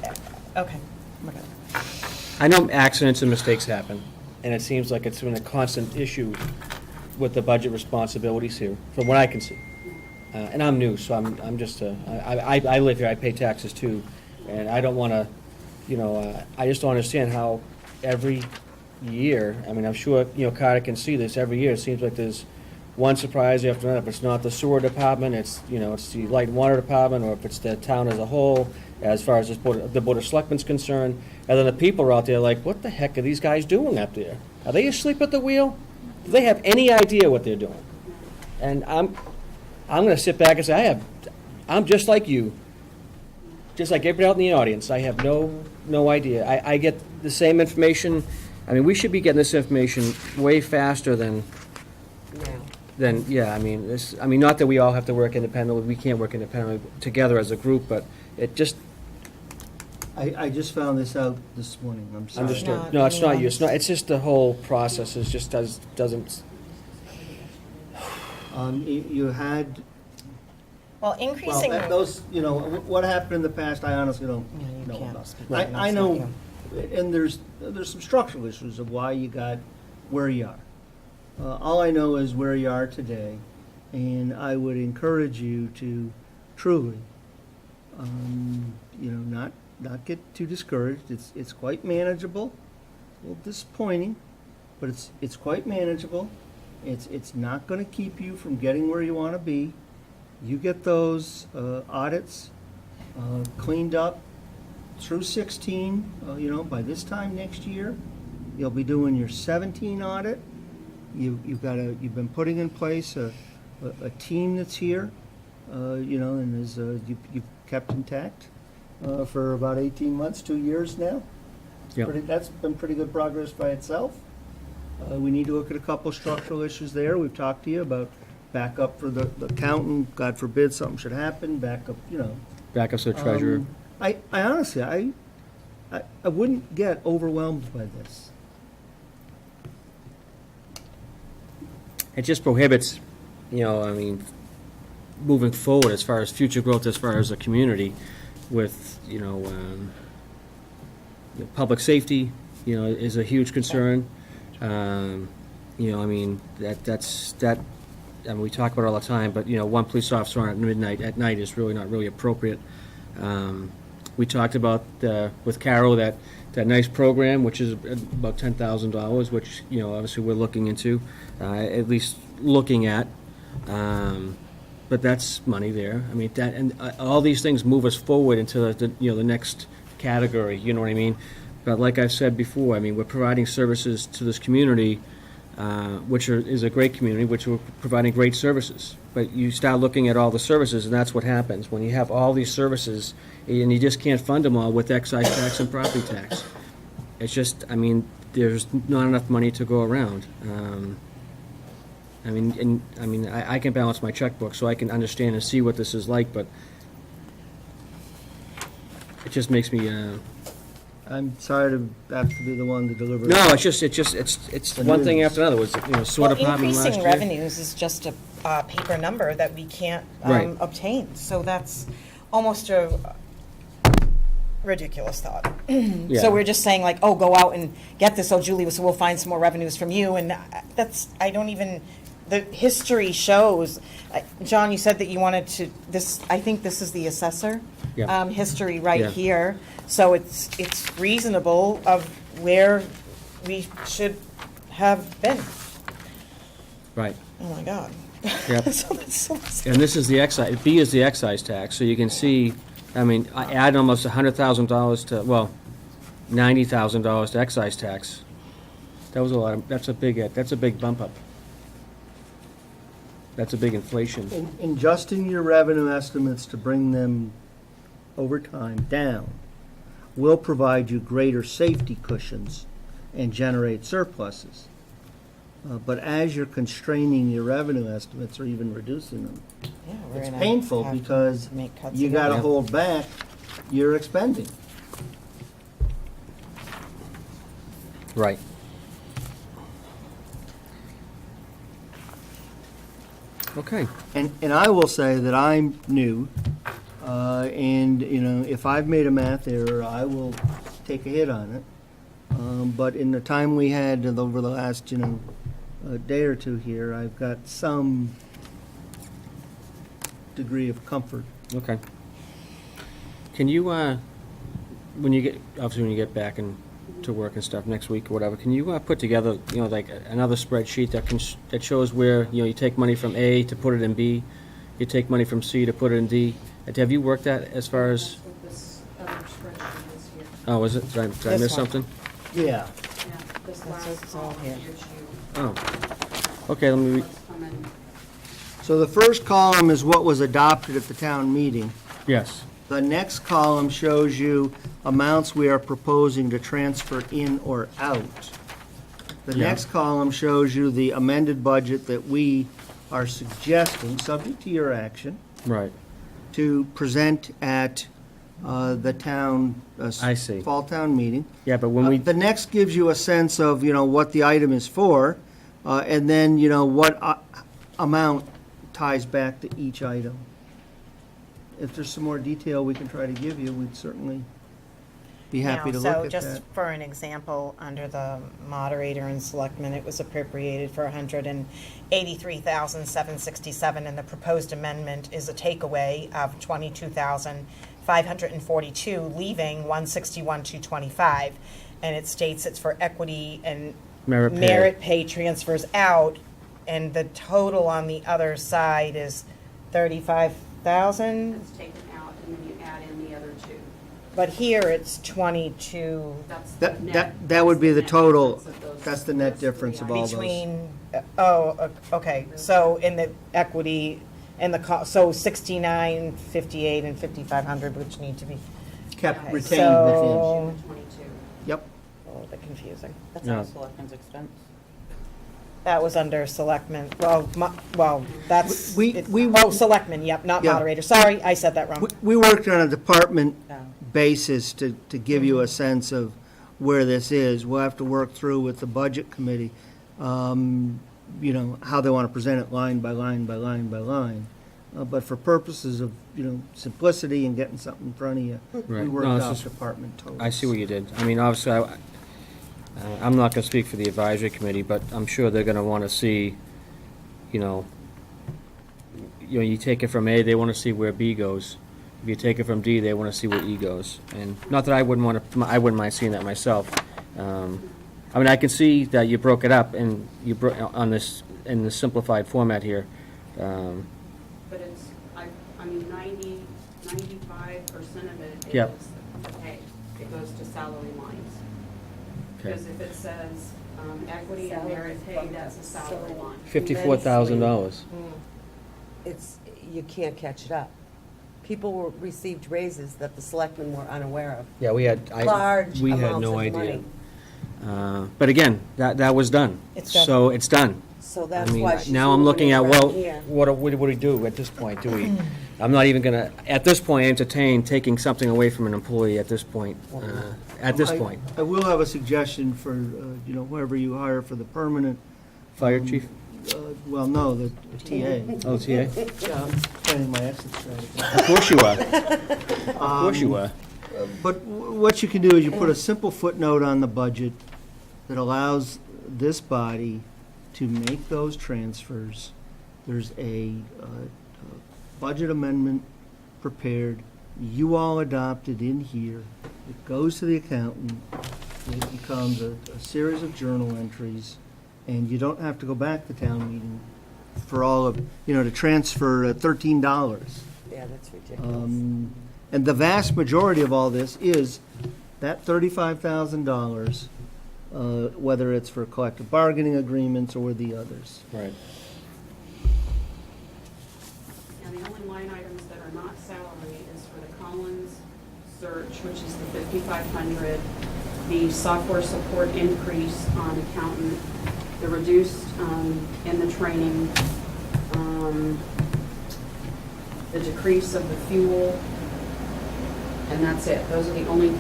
[SPEAKER 2] okay. Okay.
[SPEAKER 1] I know accidents and mistakes happen, and it seems like it's been a constant issue with the budget responsibilities here, from what I can see. And I'm new, so I'm just, I live here, I pay taxes too, and I don't want to, I just don't understand how every year, I mean, I'm sure, Carter can see this, every year, it seems like there's one surprise after another. If it's not the sewer department, it's, you know, it's the light and water department, or if it's the town as a whole, as far as the Board of Selectmen's concerned. And then the people are out there like, what the heck are these guys doing up there? Are they asleep at the wheel? Do they have any idea what they're doing? And I'm gonna sit back and say, I'm just like you. Just like everybody out in the audience, I have no idea. I get the same information. I mean, we should be getting this information way faster than, yeah, I mean, not that we all have to work independently, we can't work independently together as a group, but it just,
[SPEAKER 5] I just found this out this morning, I'm sorry.
[SPEAKER 1] understood. No, it's not you, it's just the whole process, is just doesn't,
[SPEAKER 5] You had,
[SPEAKER 2] Well,
[SPEAKER 5] well,
[SPEAKER 2] increasing.
[SPEAKER 5] those, you know, what happened in the past, I honestly don't
[SPEAKER 2] Yeah, you
[SPEAKER 5] know
[SPEAKER 2] can't
[SPEAKER 5] about.
[SPEAKER 2] speak
[SPEAKER 5] I
[SPEAKER 2] on that,
[SPEAKER 5] I
[SPEAKER 2] it's
[SPEAKER 5] know,
[SPEAKER 2] not
[SPEAKER 5] and there's some structural issues of why you got where you are. All I know is where you are today, and I would encourage you to truly, you know, not get too discouraged. It's quite manageable, a little disappointing, but it's quite manageable. It's not going to keep you from getting where you want to be. You get those audits cleaned up through 16, you know, by this time next year, you'll be doing your 17 audit. You've been putting in place a team that's here, you know, and you've kept intact for about 18 months, 2 years now.
[SPEAKER 1] Yep.
[SPEAKER 5] That's been pretty good progress by itself. We need to look at a couple structural issues there. We've talked to you about backup for the accountant. God forbid something should happen, backup, you know.
[SPEAKER 1] backups to the treasurer.
[SPEAKER 5] I honestly, I wouldn't get overwhelmed by this.
[SPEAKER 1] It just prohibits, you know, I mean, moving forward as far as future growth, as far as a community with, public safety, you know, is a huge concern. You know, I mean, I mean, we talk about it all the time, but, you know, one police officer on at night is really not really appropriate. We talked about, with Carol, that nice program, which is about $10,000, which, you know, obviously we're looking into, at least looking at. But that's money there. I mean, that, and all these things move us forward into the next category, you know what I mean? But like I've said before, I mean, we're providing services to this community, which is a great community, which we're providing great services. But you start looking at all the services, and that's what happens. When you have all these services, and you just can't fund them all with excise tax and property tax. It's just, I mean, there's not enough money to go around. I can balance my checkbook, so I can understand and see what this is like, but it just makes me,
[SPEAKER 5] I'm sorry to have to be the one to deliver.
[SPEAKER 1] no, it's one thing after another. Was, you know, sewer
[SPEAKER 2] Well,
[SPEAKER 1] department last
[SPEAKER 2] increasing
[SPEAKER 1] year.
[SPEAKER 2] revenues is just a paper number that we can't
[SPEAKER 1] Right.
[SPEAKER 2] obtain. So that's almost a ridiculous thought.
[SPEAKER 1] Yeah.
[SPEAKER 2] So we're just saying like, oh, go out and get this, oh, Julie, so we'll find some more revenues from you. And that's, I don't even, the history shows, John, you said that you wanted to, I think this is the assessor.
[SPEAKER 1] Yeah.
[SPEAKER 2] History right
[SPEAKER 1] Yeah.
[SPEAKER 2] here. So it's reasonable of where we should have been.
[SPEAKER 1] Right.
[SPEAKER 2] Oh, my God.
[SPEAKER 1] Yep.
[SPEAKER 2] So that's so
[SPEAKER 1] And this is the excise, B is the excise tax, so you can see, I mean, I add almost $100,000 to, well, $90,000 to excise tax. That was a lot, that's a big bump up. That's a big inflation.
[SPEAKER 5] In adjusting your revenue estimates to bring them over time down will provide you greater safety cushions and generate surpluses. But as you're constraining your revenue estimates or even reducing them,
[SPEAKER 2] Yeah, we're
[SPEAKER 5] it's
[SPEAKER 2] gonna
[SPEAKER 5] painful
[SPEAKER 2] have to
[SPEAKER 5] because
[SPEAKER 2] make cuts
[SPEAKER 5] you
[SPEAKER 2] again.
[SPEAKER 5] gotta
[SPEAKER 1] Yeah.
[SPEAKER 5] hold back your expending.
[SPEAKER 1] Right. Okay.
[SPEAKER 5] And I will say that I'm new, and, you know, if I've made a math error, I will take a hit on it. But in the time we had over the last, you know, a day or two here, I've got some degree of comfort.
[SPEAKER 1] Okay. Can you, when you get back and to work and stuff next week or whatever, can you put together, like another spreadsheet that shows where, you take money from A to put it in B, you take money from C to put it in D? Have you worked that as far as,
[SPEAKER 3] That's what this other spreadsheet is here.
[SPEAKER 1] oh, is it? Did I
[SPEAKER 2] This
[SPEAKER 1] miss
[SPEAKER 2] one.
[SPEAKER 1] something?
[SPEAKER 5] Yeah.
[SPEAKER 3] Yeah, this
[SPEAKER 2] That's
[SPEAKER 3] last
[SPEAKER 2] what's all
[SPEAKER 3] column
[SPEAKER 2] here.
[SPEAKER 3] gives you
[SPEAKER 1] Oh, okay, let me,
[SPEAKER 3] what's coming.
[SPEAKER 5] So the first column is what was adopted at the town meeting.
[SPEAKER 1] yes,
[SPEAKER 5] The next column shows you amounts we are proposing to transfer in or out. The
[SPEAKER 1] Yeah.
[SPEAKER 5] next column shows you the amended budget that we are suggesting, subject to your action,
[SPEAKER 1] right,
[SPEAKER 5] to present at the town,
[SPEAKER 1] I see.
[SPEAKER 5] fall town meeting.
[SPEAKER 1] yeah, but when we,
[SPEAKER 5] The next gives you a sense of, what the item is for, and then, what amount ties back to each item. If there's some more detail we can try to give you, we'd certainly be happy to
[SPEAKER 2] Now,
[SPEAKER 5] look at
[SPEAKER 2] So
[SPEAKER 5] that.
[SPEAKER 2] just for an example, under the moderator and selectmen, it was appropriated for $183,767, and the proposed amendment is a takeaway of $22,542, leaving $161,225. And it states it's for equity and
[SPEAKER 1] Merit pay.
[SPEAKER 2] merit pay transfers out, and the total on the other side is 35,000.
[SPEAKER 3] It's taken out, and then you add in the other two.
[SPEAKER 2] But here it's 22
[SPEAKER 3] That's the net.
[SPEAKER 5] That would be the
[SPEAKER 3] net
[SPEAKER 5] total,
[SPEAKER 3] difference of those-
[SPEAKER 5] that's the net
[SPEAKER 3] those
[SPEAKER 5] difference
[SPEAKER 3] three
[SPEAKER 5] of all
[SPEAKER 3] items.
[SPEAKER 5] those.
[SPEAKER 2] between, okay, so in the equity and so 69, 58, and 5,500, which need to be
[SPEAKER 5] Kept
[SPEAKER 3] Okay,
[SPEAKER 5] retained
[SPEAKER 2] so-
[SPEAKER 5] within.
[SPEAKER 3] 22.
[SPEAKER 5] Yep.
[SPEAKER 2] a little bit confusing.
[SPEAKER 8] That's
[SPEAKER 1] Yeah.
[SPEAKER 8] on selectmen's expense.
[SPEAKER 2] That was under selectmen, that's,
[SPEAKER 5] We-
[SPEAKER 2] selectmen, yep, not
[SPEAKER 5] Yeah.
[SPEAKER 2] moderator, sorry, I said that wrong.
[SPEAKER 5] We worked on a department
[SPEAKER 8] No.
[SPEAKER 5] basis to give you a sense of where this is. We'll have to work through with the budget committee, how they want to present it line by line by line by line. But for purposes of, simplicity and getting something in front of you, we
[SPEAKER 1] Right. No,
[SPEAKER 5] worked
[SPEAKER 1] it's
[SPEAKER 5] off
[SPEAKER 1] just-
[SPEAKER 5] department totals.
[SPEAKER 1] I see what you did. I mean, obviously, I'm not gonna speak for the advisory committee, but I'm sure they're gonna wanna see, you take it from A, they wanna see where B goes. If you take it from D, they wanna see where E goes. And not that I wouldn't mind seeing that myself. I mean, I can see that you broke it up and you broke, on this, in the simplified format here.
[SPEAKER 3] But it's, I mean, 95% of it is
[SPEAKER 1] Yep.
[SPEAKER 3] pay. It goes to salary lines.
[SPEAKER 1] Okay.
[SPEAKER 3] Because if it says equity and merit pay, that's a salary line.
[SPEAKER 1] $54,000.
[SPEAKER 6] It's, you can't catch it up. People received raises that the selectmen were unaware of.
[SPEAKER 1] Yeah, we had,
[SPEAKER 6] Large
[SPEAKER 1] we had
[SPEAKER 6] amounts
[SPEAKER 1] no
[SPEAKER 6] of
[SPEAKER 1] idea.
[SPEAKER 6] money.
[SPEAKER 1] But again, that was done.
[SPEAKER 2] It's done.
[SPEAKER 1] So it's done.
[SPEAKER 6] So
[SPEAKER 1] I
[SPEAKER 6] that's
[SPEAKER 1] mean,
[SPEAKER 6] why she's
[SPEAKER 1] now I'm looking
[SPEAKER 6] moving
[SPEAKER 1] at,
[SPEAKER 6] it
[SPEAKER 1] well,
[SPEAKER 6] around here.
[SPEAKER 1] what do we do at this point? I'm not even gonna, at this point, entertain taking something away from an employee at this point, at this point.
[SPEAKER 5] I will have a suggestion for, whoever you hire for the permanent,
[SPEAKER 1] Fire chief,
[SPEAKER 5] well, no, the TA.
[SPEAKER 1] LTA?
[SPEAKER 5] Planning my exit strategy.
[SPEAKER 1] Of course you are. Of course you are.
[SPEAKER 5] But what you can do is you put a simple footnote on the budget that allows this body to make those transfers. There's a budget amendment prepared, you all adopted in here. It goes to the accountant, it becomes a series of journal entries, and you don't have to go back to town meeting for all of, to transfer $13.
[SPEAKER 6] Yeah, that's ridiculous.
[SPEAKER 5] And the vast majority of all this is that $35,000, whether it's for collective bargaining agreements or the others.
[SPEAKER 1] Right.
[SPEAKER 3] And the only line items that are not salary is for the Collins search, which is the 5,500, the software support increase on accountant, the reduced in the training, the decrease of the fuel, and that's it. Those are the only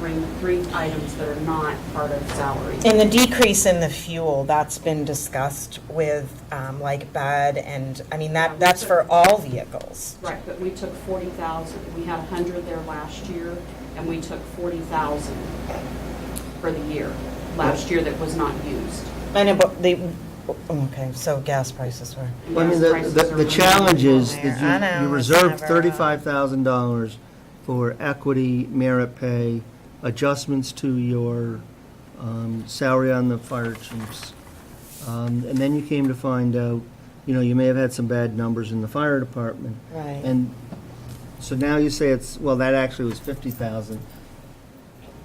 [SPEAKER 3] three items that are not part of salary.
[SPEAKER 2] And the decrease in the fuel, that's been discussed with, like BUD, and, I mean, that's for all vehicles.
[SPEAKER 3] Right, but we took 40,000. We had 100 there last year, and we took 40,000 for the year, last year that was not used.
[SPEAKER 2] I know, but okay, so gas prices were.
[SPEAKER 3] And
[SPEAKER 5] Well, I mean,
[SPEAKER 3] gas prices are
[SPEAKER 5] the
[SPEAKER 3] really
[SPEAKER 5] challenge is
[SPEAKER 2] there. I
[SPEAKER 5] that
[SPEAKER 2] know,
[SPEAKER 5] you
[SPEAKER 2] it's
[SPEAKER 5] reserve
[SPEAKER 2] never,
[SPEAKER 5] $35,000 for equity, merit pay, adjustments to your salary on the fire chiefs. And then you came to find out, you may have had some bad numbers in the fire department.
[SPEAKER 2] Right.
[SPEAKER 5] And so now you say that actually was 50,000.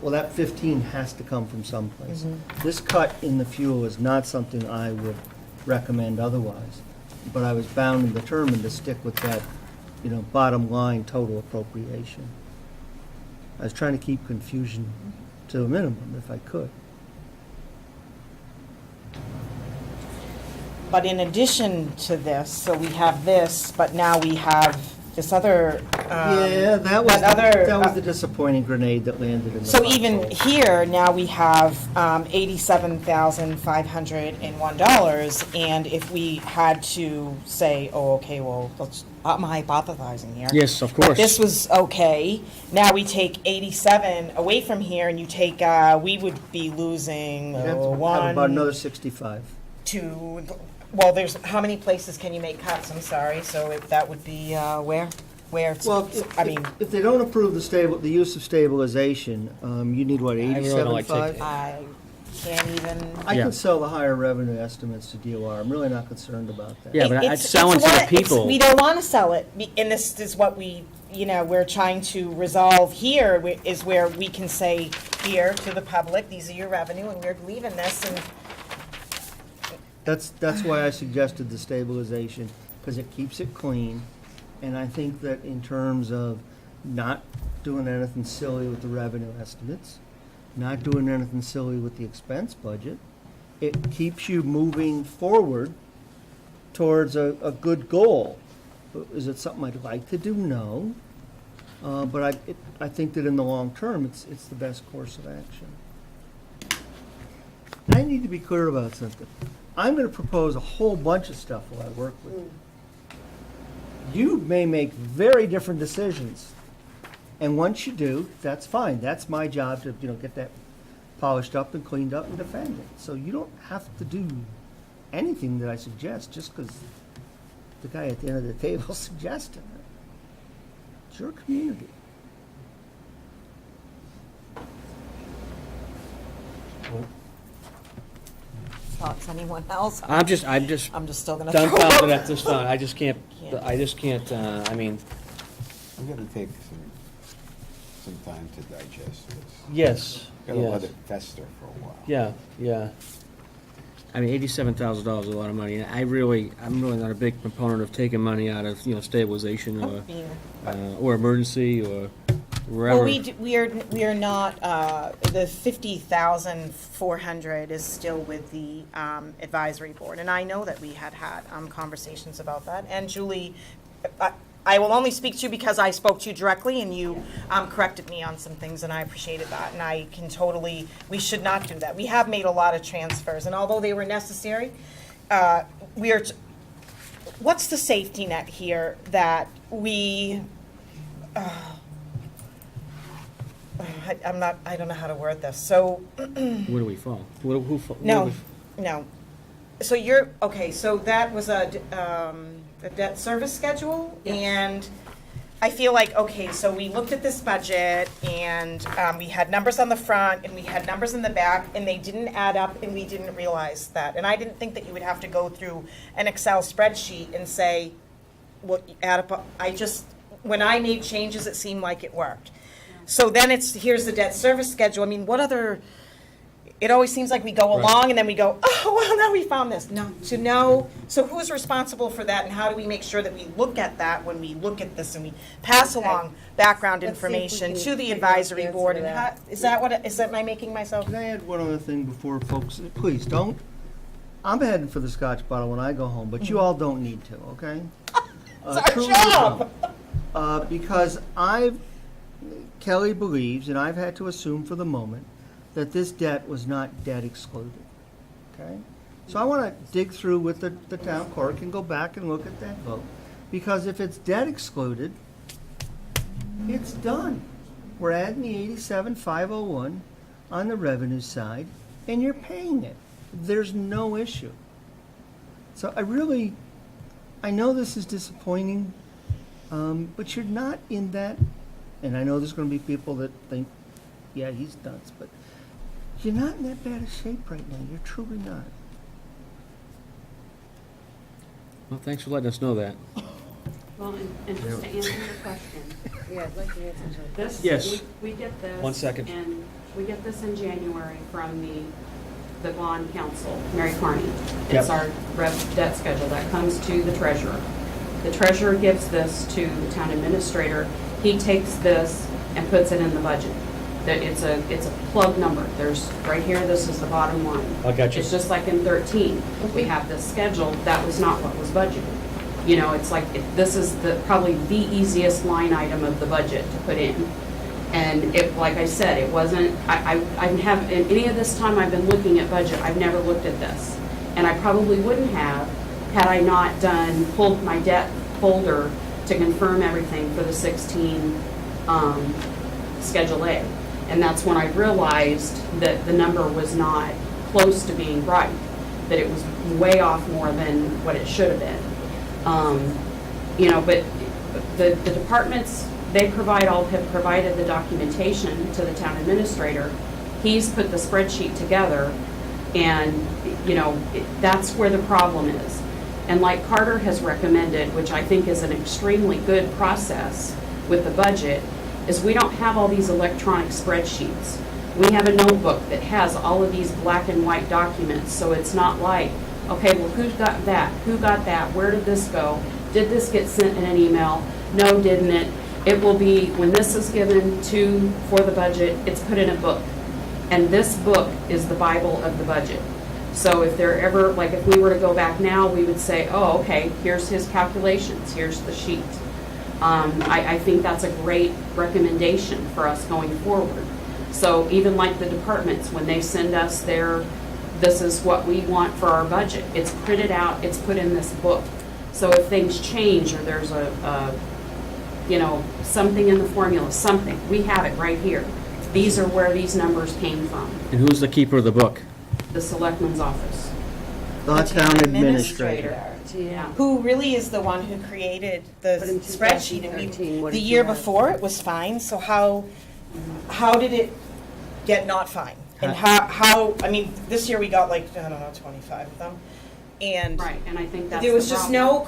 [SPEAKER 5] Well, that 15 has to come from someplace. This cut in the fuel is not something I would recommend otherwise. But I was bound and determined to stick with that, bottom line total appropriation. I was trying to keep confusion to a minimum if I could.
[SPEAKER 2] But in addition to this, so we have this, but now we have this other.
[SPEAKER 5] Yeah, that was the disappointing grenade that landed in the
[SPEAKER 2] So even
[SPEAKER 5] foxhole.
[SPEAKER 2] here, now we have $87,501, and if we had to say, oh, okay, well, I'm hypothesizing here.
[SPEAKER 1] Yes, of
[SPEAKER 2] But
[SPEAKER 1] course.
[SPEAKER 2] this was okay, now we take 87 away from here, and you take, we would be losing
[SPEAKER 5] You'd have to have
[SPEAKER 2] one,
[SPEAKER 5] about another 65.
[SPEAKER 2] 2, well, there's, how many places can you make cuts, I'm sorry, so that would be, where? Where,
[SPEAKER 5] Well, if they don't approve the use of stabilization, you need what,
[SPEAKER 1] really don't like
[SPEAKER 5] 87.5?
[SPEAKER 1] taking-
[SPEAKER 2] I can't even.
[SPEAKER 5] I
[SPEAKER 1] Yeah.
[SPEAKER 5] can sell the higher revenue estimates to DOR. I'm really not concerned about that.
[SPEAKER 1] Yeah, but I'd
[SPEAKER 2] It's-
[SPEAKER 1] sell
[SPEAKER 2] it's
[SPEAKER 1] into the
[SPEAKER 2] what- it's-
[SPEAKER 1] people.
[SPEAKER 2] We don't want to sell it, and this is what we're trying to resolve here, is where we can say here to the public, these are your revenue, and we're leaving this, and
[SPEAKER 5] That's why I suggested the stabilization, because it keeps it clean. And I think that in terms of not doing anything silly with the revenue estimates, not doing anything silly with the expense budget, it keeps you moving forward towards a good goal. Is it something I'd like to do? No. But I think that in the long term, it's the best course of action. And I need to be clear about something. I'm going to propose a whole bunch of stuff while I work with you. You may make very different decisions. And once you do, that's fine. That's my job to, get that polished up and cleaned up and defend it. So you don't have to do anything that I suggest just because the guy at the end of the table suggested it. It's your community.
[SPEAKER 2] thoughts, anyone else?
[SPEAKER 1] I'm just
[SPEAKER 2] I'm just still gonna.
[SPEAKER 1] dumbfounded at this thought. I just can't,
[SPEAKER 2] Can't.
[SPEAKER 1] I mean,
[SPEAKER 7] We gotta take some time to digest this.
[SPEAKER 1] yes,
[SPEAKER 7] Gotta let
[SPEAKER 1] yes.
[SPEAKER 7] it fester for a while.
[SPEAKER 1] Yeah, yeah. I mean, $87,000 is a lot of money, and I'm really not a big proponent of taking money out of, stabilization or emergency or wherever.
[SPEAKER 2] Well, we are not, the 50,400 is still with the advisory board, and I know that we had conversations about that, and Julie, I will only speak to you because I spoke to you directly, and you corrected me on some things, and I appreciated that, and I can totally, we should not do that. We have made a lot of transfers, and although they were necessary, what's the safety net here that we, I don't know how to word this, so,
[SPEAKER 1] Where do we fall? Who fall?
[SPEAKER 2] no. So so that was a debt service schedule, and I feel like, okay, so we looked at this budget, and we had numbers on the front, and we had numbers in the back, and they didn't add up, and we didn't realize that. And I didn't think that you would have to go through an Excel spreadsheet and say, well, add up, when I made changes, it seemed like it worked. So then here's the debt service schedule. I mean, what other, it always seems like we go along and then we go, oh, well, now we found this. No, to know, so who's responsible for that, and how do we make sure that we look at that when we look at this and we pass along background
[SPEAKER 6] Let's see if we
[SPEAKER 2] information
[SPEAKER 6] can
[SPEAKER 2] to the
[SPEAKER 6] figure out
[SPEAKER 2] advisory
[SPEAKER 6] the answer
[SPEAKER 2] board?
[SPEAKER 6] to
[SPEAKER 2] And
[SPEAKER 6] that.
[SPEAKER 2] am I making myself?
[SPEAKER 5] Can I add one other thing before folks, please don't, I'm heading for the scotch bottle when I go home, but you all don't need to, okay?
[SPEAKER 2] It's our
[SPEAKER 5] Truly
[SPEAKER 2] job.
[SPEAKER 5] don't. Because Kelly believes, and I've had to assume for the moment, that this debt was not debt excluded, okay? So I want to dig through with the town clerk and go back and look at that vote. Because if it's debt excluded, it's done. We're adding the 87,501 on the revenue side, and you're paying it. There's no issue. So I know this is disappointing, but you're not in that, and I know there's going to be people that think, yeah, he's nuts, but You're not in that bad a shape right now. You're truly not.
[SPEAKER 1] Well, thanks for letting us know that.
[SPEAKER 3] Well, and just to answer your question,
[SPEAKER 6] Yeah, I'd like to answer something.
[SPEAKER 3] this,
[SPEAKER 1] Yes.
[SPEAKER 3] we get this.
[SPEAKER 1] 1 second.
[SPEAKER 3] And we get this in January from the bond council, Mary Carney.
[SPEAKER 1] Yep.
[SPEAKER 3] It's our debt schedule that comes to the treasurer. The treasurer gives this to the town administrator. He takes this and puts it in the budget. It's a plug number. There's, right here, this is the bottom line.
[SPEAKER 1] I got you.
[SPEAKER 3] It's just like in 13, we have this schedule, that was not what was budgeted. You know, it's like, this is probably the easiest line item of the budget to put in. And it, like I said, it wasn't, I have, in any of this time I've been looking at budget, I've never looked at this. And I probably wouldn't have had I not pulled my debt folder to confirm everything for the 16 Schedule A. And that's when I realized that the number was not close to being right, that it was way off more than what it should have been. You know, but the departments, have provided the documentation to the town administrator. He's put the spreadsheet together, and, you know, that's where the problem is. And like Carter has recommended, which I think is an extremely good process with the budget, is we don't have all these electronic spreadsheets. We have a notebook that has all of these black and white documents, so it's not like, okay, well, who's got that? Who got that? Where did this go? Did this get sent in an email? No, didn't it? It will be, when this is given for the budget, it's put in a book. And this book is the Bible of the budget. So if there ever, like if we were to go back now, we would say, oh, okay, here's his calculations, here's the sheet. I think that's a great recommendation for us going forward. So even like the departments, when they send us this is what we want for our budget, it's printed out, it's put in this book. So if things change, or there's you know, something in the formula, something, we have it right here. These are where these numbers came from,
[SPEAKER 1] And who's the keeper of the book?
[SPEAKER 3] the selectman's office.
[SPEAKER 5] The town administrator.
[SPEAKER 3] Yeah.
[SPEAKER 2] Who really is the one who created the
[SPEAKER 6] But in
[SPEAKER 2] spreadsheet.
[SPEAKER 6] 2013,
[SPEAKER 2] And
[SPEAKER 6] what
[SPEAKER 2] the
[SPEAKER 6] did
[SPEAKER 2] year
[SPEAKER 6] you have?
[SPEAKER 2] before, it was fine, so how did it get not fine? And how, I mean, this year we got like, I don't know, 25 of them. And
[SPEAKER 3] Right, and I think that's
[SPEAKER 2] there was
[SPEAKER 3] the
[SPEAKER 2] just
[SPEAKER 3] problem.
[SPEAKER 2] no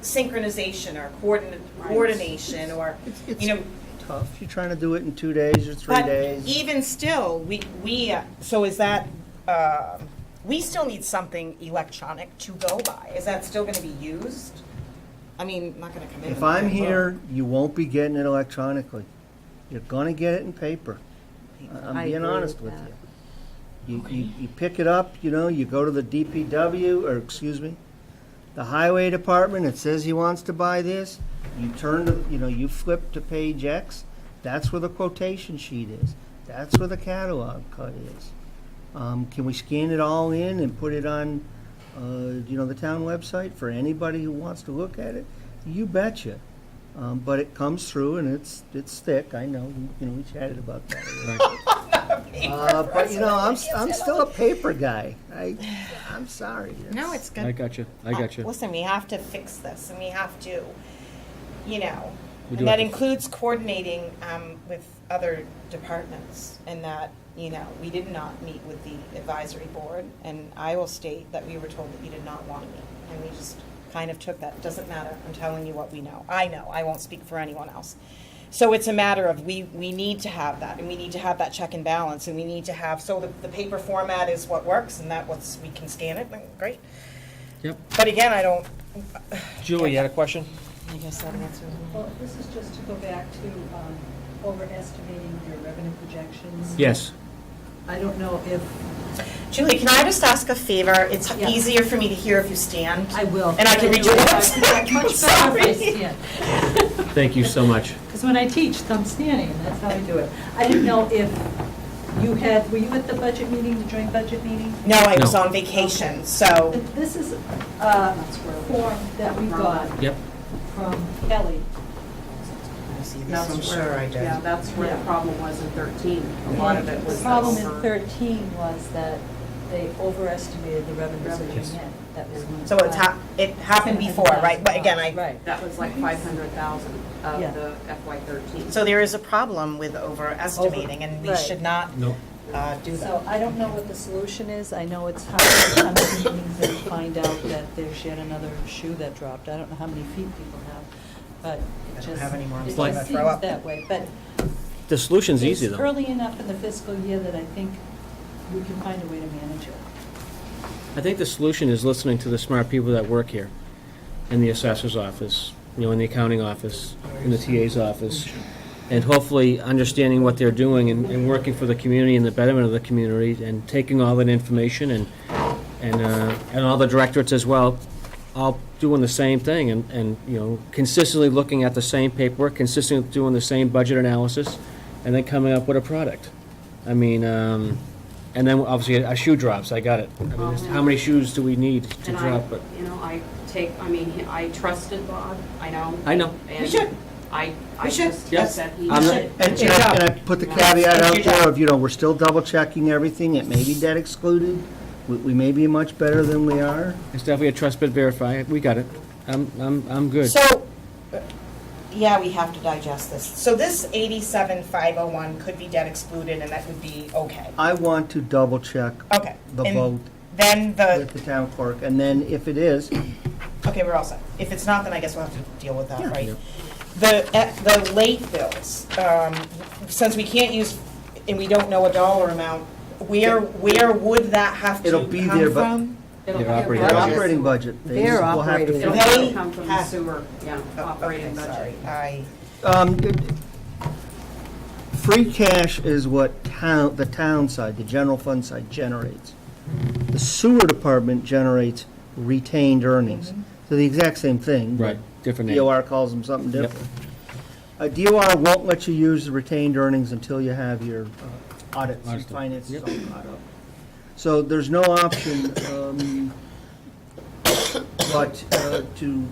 [SPEAKER 2] synchronization or
[SPEAKER 3] Right.
[SPEAKER 2] coordination or,
[SPEAKER 5] It's
[SPEAKER 2] you know.
[SPEAKER 5] tough. You're trying to do it in 2 days or 3
[SPEAKER 2] But
[SPEAKER 5] days.
[SPEAKER 2] even still, so is that, we still need something electronic to go by. Is that still gonna be used? I mean, I'm not gonna come in.
[SPEAKER 5] If
[SPEAKER 2] and
[SPEAKER 5] I'm
[SPEAKER 2] look.
[SPEAKER 5] here, you won't be getting it electronically. You're gonna get it in paper. I'm
[SPEAKER 6] I
[SPEAKER 5] being
[SPEAKER 6] agree
[SPEAKER 5] honest
[SPEAKER 6] with
[SPEAKER 5] with
[SPEAKER 6] that.
[SPEAKER 5] you. You pick it up, you know, you go to the DPW, or excuse me, the highway department, it says he wants to buy this. You you flip to page X, that's where the quotation sheet is. That's where the catalog cut is. Can we scan it all in and put it on, the town website for anybody who wants to look at it? You betcha. But it comes through and it's thick. I know. We chatted about that already. But I'm still a paper guy. I'm sorry.
[SPEAKER 2] No, it's good.
[SPEAKER 1] I got you.
[SPEAKER 2] Listen, we have to fix this, and we have to,
[SPEAKER 1] We do
[SPEAKER 2] and that
[SPEAKER 1] have to-
[SPEAKER 2] includes coordinating with other departments, and that, we did not meet with the advisory board, and I will state that we were told that you did not want to meet, and we just kind of took that. Doesn't matter. I'm telling you what we know. I know. I won't speak for anyone else. So it's a matter of we need to have that, and we need to have that check and balance, and we need to have, so the paper format is what works, and we can scan it, then great.
[SPEAKER 1] Yep.
[SPEAKER 2] But again, I don't,
[SPEAKER 1] Julie, you had a question?
[SPEAKER 2] I guess that answers it.
[SPEAKER 8] Well, this is just to go back to overestimating your revenue projections.
[SPEAKER 1] Yes.
[SPEAKER 8] I don't know if,
[SPEAKER 2] Julie, can I just ask a favor? It's
[SPEAKER 8] Yes.
[SPEAKER 2] easier for me to hear if you stand.
[SPEAKER 8] I will.
[SPEAKER 2] And I can read your lips.
[SPEAKER 8] Much better if I
[SPEAKER 2] Sorry.
[SPEAKER 8] stand.
[SPEAKER 1] Thank you so much.
[SPEAKER 8] Because when I teach, I'm standing, and that's how I do it. I didn't know if were you at the budget meeting, the joint budget meeting?
[SPEAKER 2] No, I was
[SPEAKER 1] No.
[SPEAKER 2] on vacation, so,
[SPEAKER 8] But this is a form that we got
[SPEAKER 1] Yep.
[SPEAKER 8] from Kelly.
[SPEAKER 3] That's where, yeah, that's where the
[SPEAKER 8] Yeah.
[SPEAKER 3] problem was in 13. A lot of it was.
[SPEAKER 8] The problem
[SPEAKER 3] over-
[SPEAKER 8] in 13 was that they overestimated the revenues that
[SPEAKER 1] Yes.
[SPEAKER 8] came in. That was one.
[SPEAKER 2] so it happened before, right? But again,
[SPEAKER 8] Right.
[SPEAKER 3] That was like 500,000 of
[SPEAKER 8] Yeah.
[SPEAKER 3] the FY 13.
[SPEAKER 2] so there is a problem with overestimating, and we
[SPEAKER 8] Right.
[SPEAKER 2] should not
[SPEAKER 1] No.
[SPEAKER 2] do that.
[SPEAKER 8] So I don't know what the solution is. I know it's hard to come to meetings and find out that there's yet another shoe that dropped. I don't know how many feet people have, but
[SPEAKER 2] I
[SPEAKER 8] it
[SPEAKER 2] don't have any more. I'm
[SPEAKER 8] it
[SPEAKER 2] sorry,
[SPEAKER 8] just
[SPEAKER 2] I'm gonna
[SPEAKER 8] seems
[SPEAKER 2] throw up.
[SPEAKER 8] that way. But
[SPEAKER 1] The solution's easy,
[SPEAKER 8] it's
[SPEAKER 1] though.
[SPEAKER 8] early enough in the fiscal year that I think we can find a way to manage it.
[SPEAKER 1] I think the solution is listening to the smart people that work here, in the assessor's office, in the accounting office, in the TA's office, and hopefully understanding what they're doing and working for the community and the betterment of the community, and taking all that information and all the directorates as well, all doing the same thing and consistently looking at the same paperwork, consistently doing the same budget analysis, and then coming up with a product. I mean, and then obviously a shoe drops, I got it. I mean, how many shoes do we need to
[SPEAKER 3] And
[SPEAKER 1] drop? But
[SPEAKER 3] I trusted Bob, I know.
[SPEAKER 1] I know.
[SPEAKER 3] And
[SPEAKER 2] We should.
[SPEAKER 3] I
[SPEAKER 2] We should.
[SPEAKER 3] just
[SPEAKER 1] Yes.
[SPEAKER 3] said he
[SPEAKER 1] I'm
[SPEAKER 3] should.
[SPEAKER 1] not-
[SPEAKER 5] And
[SPEAKER 2] Good
[SPEAKER 5] I
[SPEAKER 2] job.
[SPEAKER 5] and I put the
[SPEAKER 3] That's
[SPEAKER 5] caveat out
[SPEAKER 2] your
[SPEAKER 5] there
[SPEAKER 2] job.
[SPEAKER 5] of, we're still double checking everything. It may be debt excluded. We may be much better than we are.
[SPEAKER 1] It's definitely a trust but verify. We got it. I'm good.
[SPEAKER 2] So, yeah, we have to digest this. So this 87,501 could be debt excluded, and that would be okay.
[SPEAKER 5] I want to double check
[SPEAKER 2] Okay.
[SPEAKER 5] the
[SPEAKER 2] And
[SPEAKER 5] vote
[SPEAKER 2] Then
[SPEAKER 5] with the town clerk, and then if it is,
[SPEAKER 2] okay, we're all set. If it's not, then I guess we'll have to deal with that,
[SPEAKER 5] Yeah.
[SPEAKER 2] right? The late bills, since we can't use, and we don't know a dollar amount, where would that have to
[SPEAKER 5] It'll
[SPEAKER 2] come
[SPEAKER 5] be there, but-
[SPEAKER 2] from?
[SPEAKER 3] It'll
[SPEAKER 1] Your
[SPEAKER 3] be a
[SPEAKER 1] operating
[SPEAKER 5] their
[SPEAKER 3] budget.
[SPEAKER 5] operating budget. They
[SPEAKER 6] Their
[SPEAKER 5] will have to
[SPEAKER 6] operating
[SPEAKER 5] figure
[SPEAKER 3] It'll
[SPEAKER 5] it out.
[SPEAKER 2] They
[SPEAKER 3] come from the
[SPEAKER 2] have-
[SPEAKER 3] sewer, yeah, operating
[SPEAKER 2] Okay,
[SPEAKER 3] budget.
[SPEAKER 2] sorry.
[SPEAKER 5] Free cash is what the town side, the general fund side generates. The sewer department generates retained earnings. So the exact same thing. but
[SPEAKER 1] Right, different name.
[SPEAKER 5] DOR calls them something
[SPEAKER 1] Yep.
[SPEAKER 5] different. DOR won't let you use the retained earnings until you have your audits and
[SPEAKER 1] Audits.
[SPEAKER 5] finances
[SPEAKER 1] Yep.
[SPEAKER 5] all caught up. So there's no option but to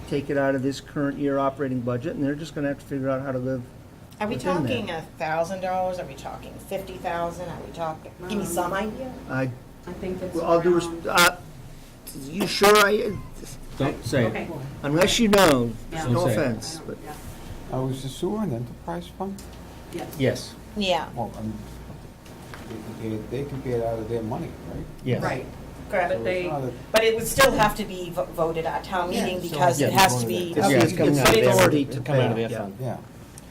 [SPEAKER 5] take it out of this current year operating budget, and they're just gonna have to figure out how to live.
[SPEAKER 2] Are we
[SPEAKER 5] within that.
[SPEAKER 2] talking $1,000? Are we talking 50,000? Are we talking, give me some idea?
[SPEAKER 5] I,
[SPEAKER 3] I think it's
[SPEAKER 5] with all due
[SPEAKER 3] around.
[SPEAKER 5] you sure
[SPEAKER 1] Don't say it.
[SPEAKER 3] Okay.
[SPEAKER 5] unless you know,
[SPEAKER 3] Yeah.
[SPEAKER 5] no
[SPEAKER 1] Don't say it.
[SPEAKER 5] offense, but.
[SPEAKER 3] Yeah.
[SPEAKER 7] Now, is the sewer an enterprise fund?
[SPEAKER 3] Yes.
[SPEAKER 1] Yes,
[SPEAKER 2] Yeah.
[SPEAKER 7] Well, they can pay it out of their money, right?
[SPEAKER 1] yes.
[SPEAKER 2] Right, correct.
[SPEAKER 3] But they,
[SPEAKER 7] It's not a-
[SPEAKER 2] But it would still have to be voted at town meeting
[SPEAKER 7] Yeah, so-
[SPEAKER 2] because it
[SPEAKER 1] Yeah,
[SPEAKER 2] has to be.
[SPEAKER 5] It's-
[SPEAKER 1] Yeah,
[SPEAKER 5] it's
[SPEAKER 1] it's coming out of
[SPEAKER 5] it's
[SPEAKER 1] their,
[SPEAKER 5] authority
[SPEAKER 1] it's
[SPEAKER 5] to
[SPEAKER 1] coming out of
[SPEAKER 5] pay,
[SPEAKER 1] their
[SPEAKER 5] yeah.
[SPEAKER 1] fund.
[SPEAKER 7] Yeah.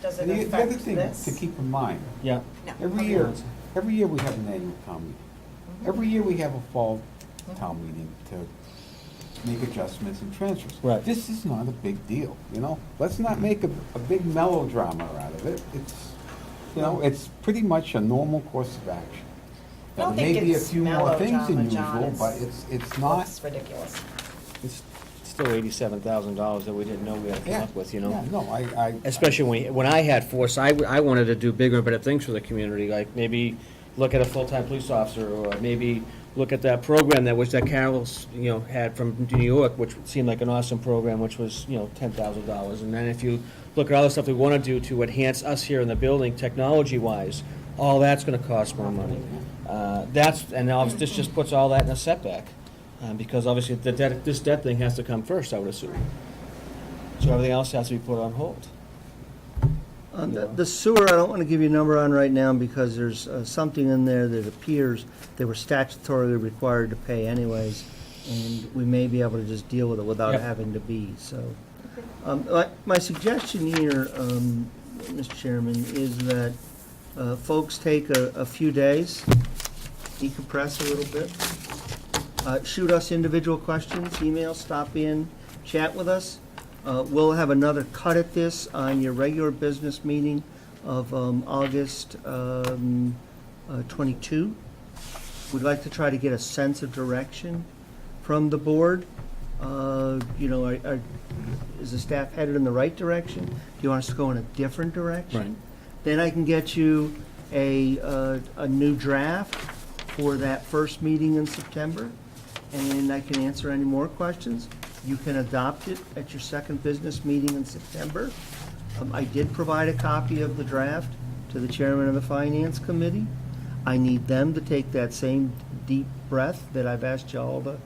[SPEAKER 2] Does it
[SPEAKER 7] And the other
[SPEAKER 2] affect
[SPEAKER 7] thing
[SPEAKER 2] this?
[SPEAKER 7] to keep in mind,
[SPEAKER 1] Yeah.
[SPEAKER 2] No.
[SPEAKER 7] every year we have an annual town meeting. Every year we have a fall town meeting to make adjustments and transfers.
[SPEAKER 1] Right.
[SPEAKER 7] This is not a big deal, you know? Let's not make a big melodrama out of it. It's pretty much a normal course of action.
[SPEAKER 2] I don't
[SPEAKER 7] There
[SPEAKER 2] think
[SPEAKER 7] may be a
[SPEAKER 2] it's
[SPEAKER 7] few more things than
[SPEAKER 2] melodrama, John.
[SPEAKER 7] usual, but it's not.
[SPEAKER 2] It's ridiculous.
[SPEAKER 1] It's still $87,000 that we didn't know we had to come
[SPEAKER 7] Yeah,
[SPEAKER 1] up with,
[SPEAKER 7] Yeah, no, I.
[SPEAKER 1] Especially when I had foresight, I wanted to do bigger and better things for the community, like maybe look at a full-time police officer, or maybe look at that program that Carol's, had from New York, which seemed like an awesome program, which was, $10,000. And then if you look at all the stuff we want to do to enhance us here in the building, technology-wise, all that's going to cost more money. And now this just puts all that in a setback, because obviously this debt thing has to come first, I would assume. So everything else has to be put on hold.
[SPEAKER 5] The sewer, I don't want to give you a number on right now because there's something in there that appears they were statutorily required to pay anyways, and we may be able to just deal with it without
[SPEAKER 1] Yep.
[SPEAKER 5] having to be, so. My suggestion here, Mr. Chairman, is that folks take a few days, decompress a little bit, shoot us individual questions, email, stop in, chat with us. We'll have another cut at this on your regular business meeting of August 22. We'd like to try to get a sense of direction from the board. Is the staff headed in the right direction? Do you want us to go in a different direction?
[SPEAKER 1] Right.
[SPEAKER 5] Then I can get you a new draft for that first meeting in September, and I can answer any more questions. You can adopt it at your second business meeting in September. I did provide a copy of the draft to the chairman of the finance committee. I need them to take that same deep breath that I've asked y'all to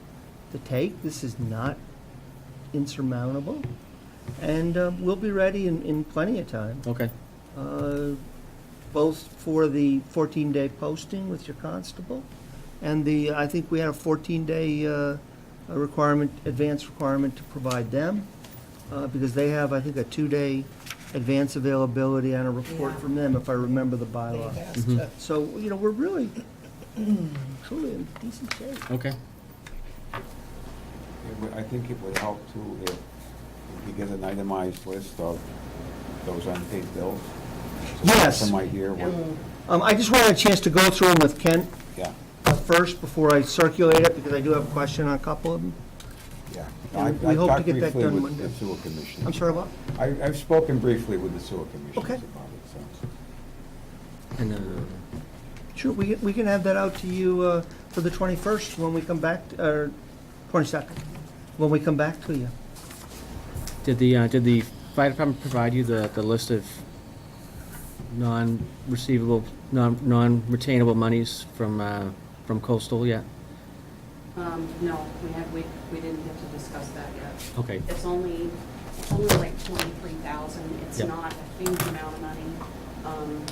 [SPEAKER 5] take. This is not insurmountable, and we'll be ready in plenty of time.
[SPEAKER 1] Okay.
[SPEAKER 5] both for the 14-day posting with your constable, and I think we had a 14-day requirement, advance requirement to provide them, because they have, I think, a 2-day advance availability and a report
[SPEAKER 6] Yeah.
[SPEAKER 5] from them, if I remember the bylaw.
[SPEAKER 2] They've asked to-
[SPEAKER 5] So, we're really, truly in decent shape.
[SPEAKER 1] Okay.
[SPEAKER 7] I think it would help too if you get an itemized list of those unpaid bills. So
[SPEAKER 5] Yes.
[SPEAKER 7] Someone might hear what,
[SPEAKER 5] I just wanted a chance to go through them with Kent
[SPEAKER 7] yeah,
[SPEAKER 5] first before I circulate it, because I do have a question on a couple of them.
[SPEAKER 7] yeah.
[SPEAKER 5] And we
[SPEAKER 7] I've
[SPEAKER 5] hope to
[SPEAKER 7] talked
[SPEAKER 5] get that
[SPEAKER 7] briefly
[SPEAKER 5] done
[SPEAKER 7] with
[SPEAKER 5] Monday.
[SPEAKER 7] the sewer commission.
[SPEAKER 5] I'm sorry, what?
[SPEAKER 7] I've spoken briefly with the sewer commissioners
[SPEAKER 5] Okay.
[SPEAKER 7] about it, so.
[SPEAKER 1] And,
[SPEAKER 5] Sure, we can have that out to you for the 21st when we come back, or 22nd, when we come back to you.
[SPEAKER 1] did the fire department provide you the list of non-receivable, non-retainable monies from coastal yet?
[SPEAKER 3] No, we didn't get to discuss that yet.
[SPEAKER 1] Okay.
[SPEAKER 3] It's only like 23,000. It's
[SPEAKER 1] Yep.
[SPEAKER 3] not a huge amount of money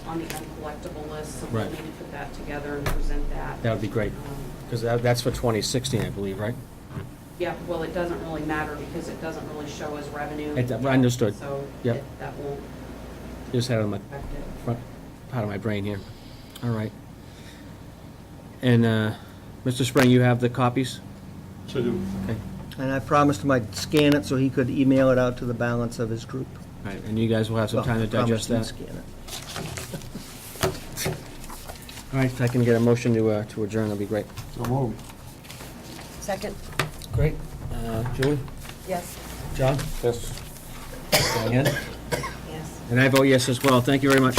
[SPEAKER 3] on the uncollectible list, so we'll
[SPEAKER 1] Right.
[SPEAKER 3] need to put that together and present that.
[SPEAKER 1] That would be great,
[SPEAKER 3] Um,
[SPEAKER 1] because that's for 2016, I believe, right?
[SPEAKER 3] Yeah, well, it doesn't really matter because it doesn't really show as revenue.
[SPEAKER 1] It- understood.
[SPEAKER 3] So
[SPEAKER 1] Yep.
[SPEAKER 3] that won't
[SPEAKER 1] Just had it on my
[SPEAKER 3] affect it.
[SPEAKER 1] front part of my brain here. All right. And, Mr. Spring, you have the copies?
[SPEAKER 9] So do.
[SPEAKER 1] Okay.
[SPEAKER 5] And I promised him I'd scan it so he could email it out to the balance of his group.
[SPEAKER 1] All right, and you guys will have some time to
[SPEAKER 5] Well,
[SPEAKER 1] digest
[SPEAKER 5] promised
[SPEAKER 1] that?
[SPEAKER 5] he'd scan it.
[SPEAKER 1] All right, if I can get a motion to adjourn, that'd be great.
[SPEAKER 7] So move.
[SPEAKER 6] Second,
[SPEAKER 1] Great. Julie?
[SPEAKER 6] yes.
[SPEAKER 1] John?
[SPEAKER 7] Yes.
[SPEAKER 1] Diane?
[SPEAKER 6] Yes.
[SPEAKER 1] And I vote yes as well. Thank you very much.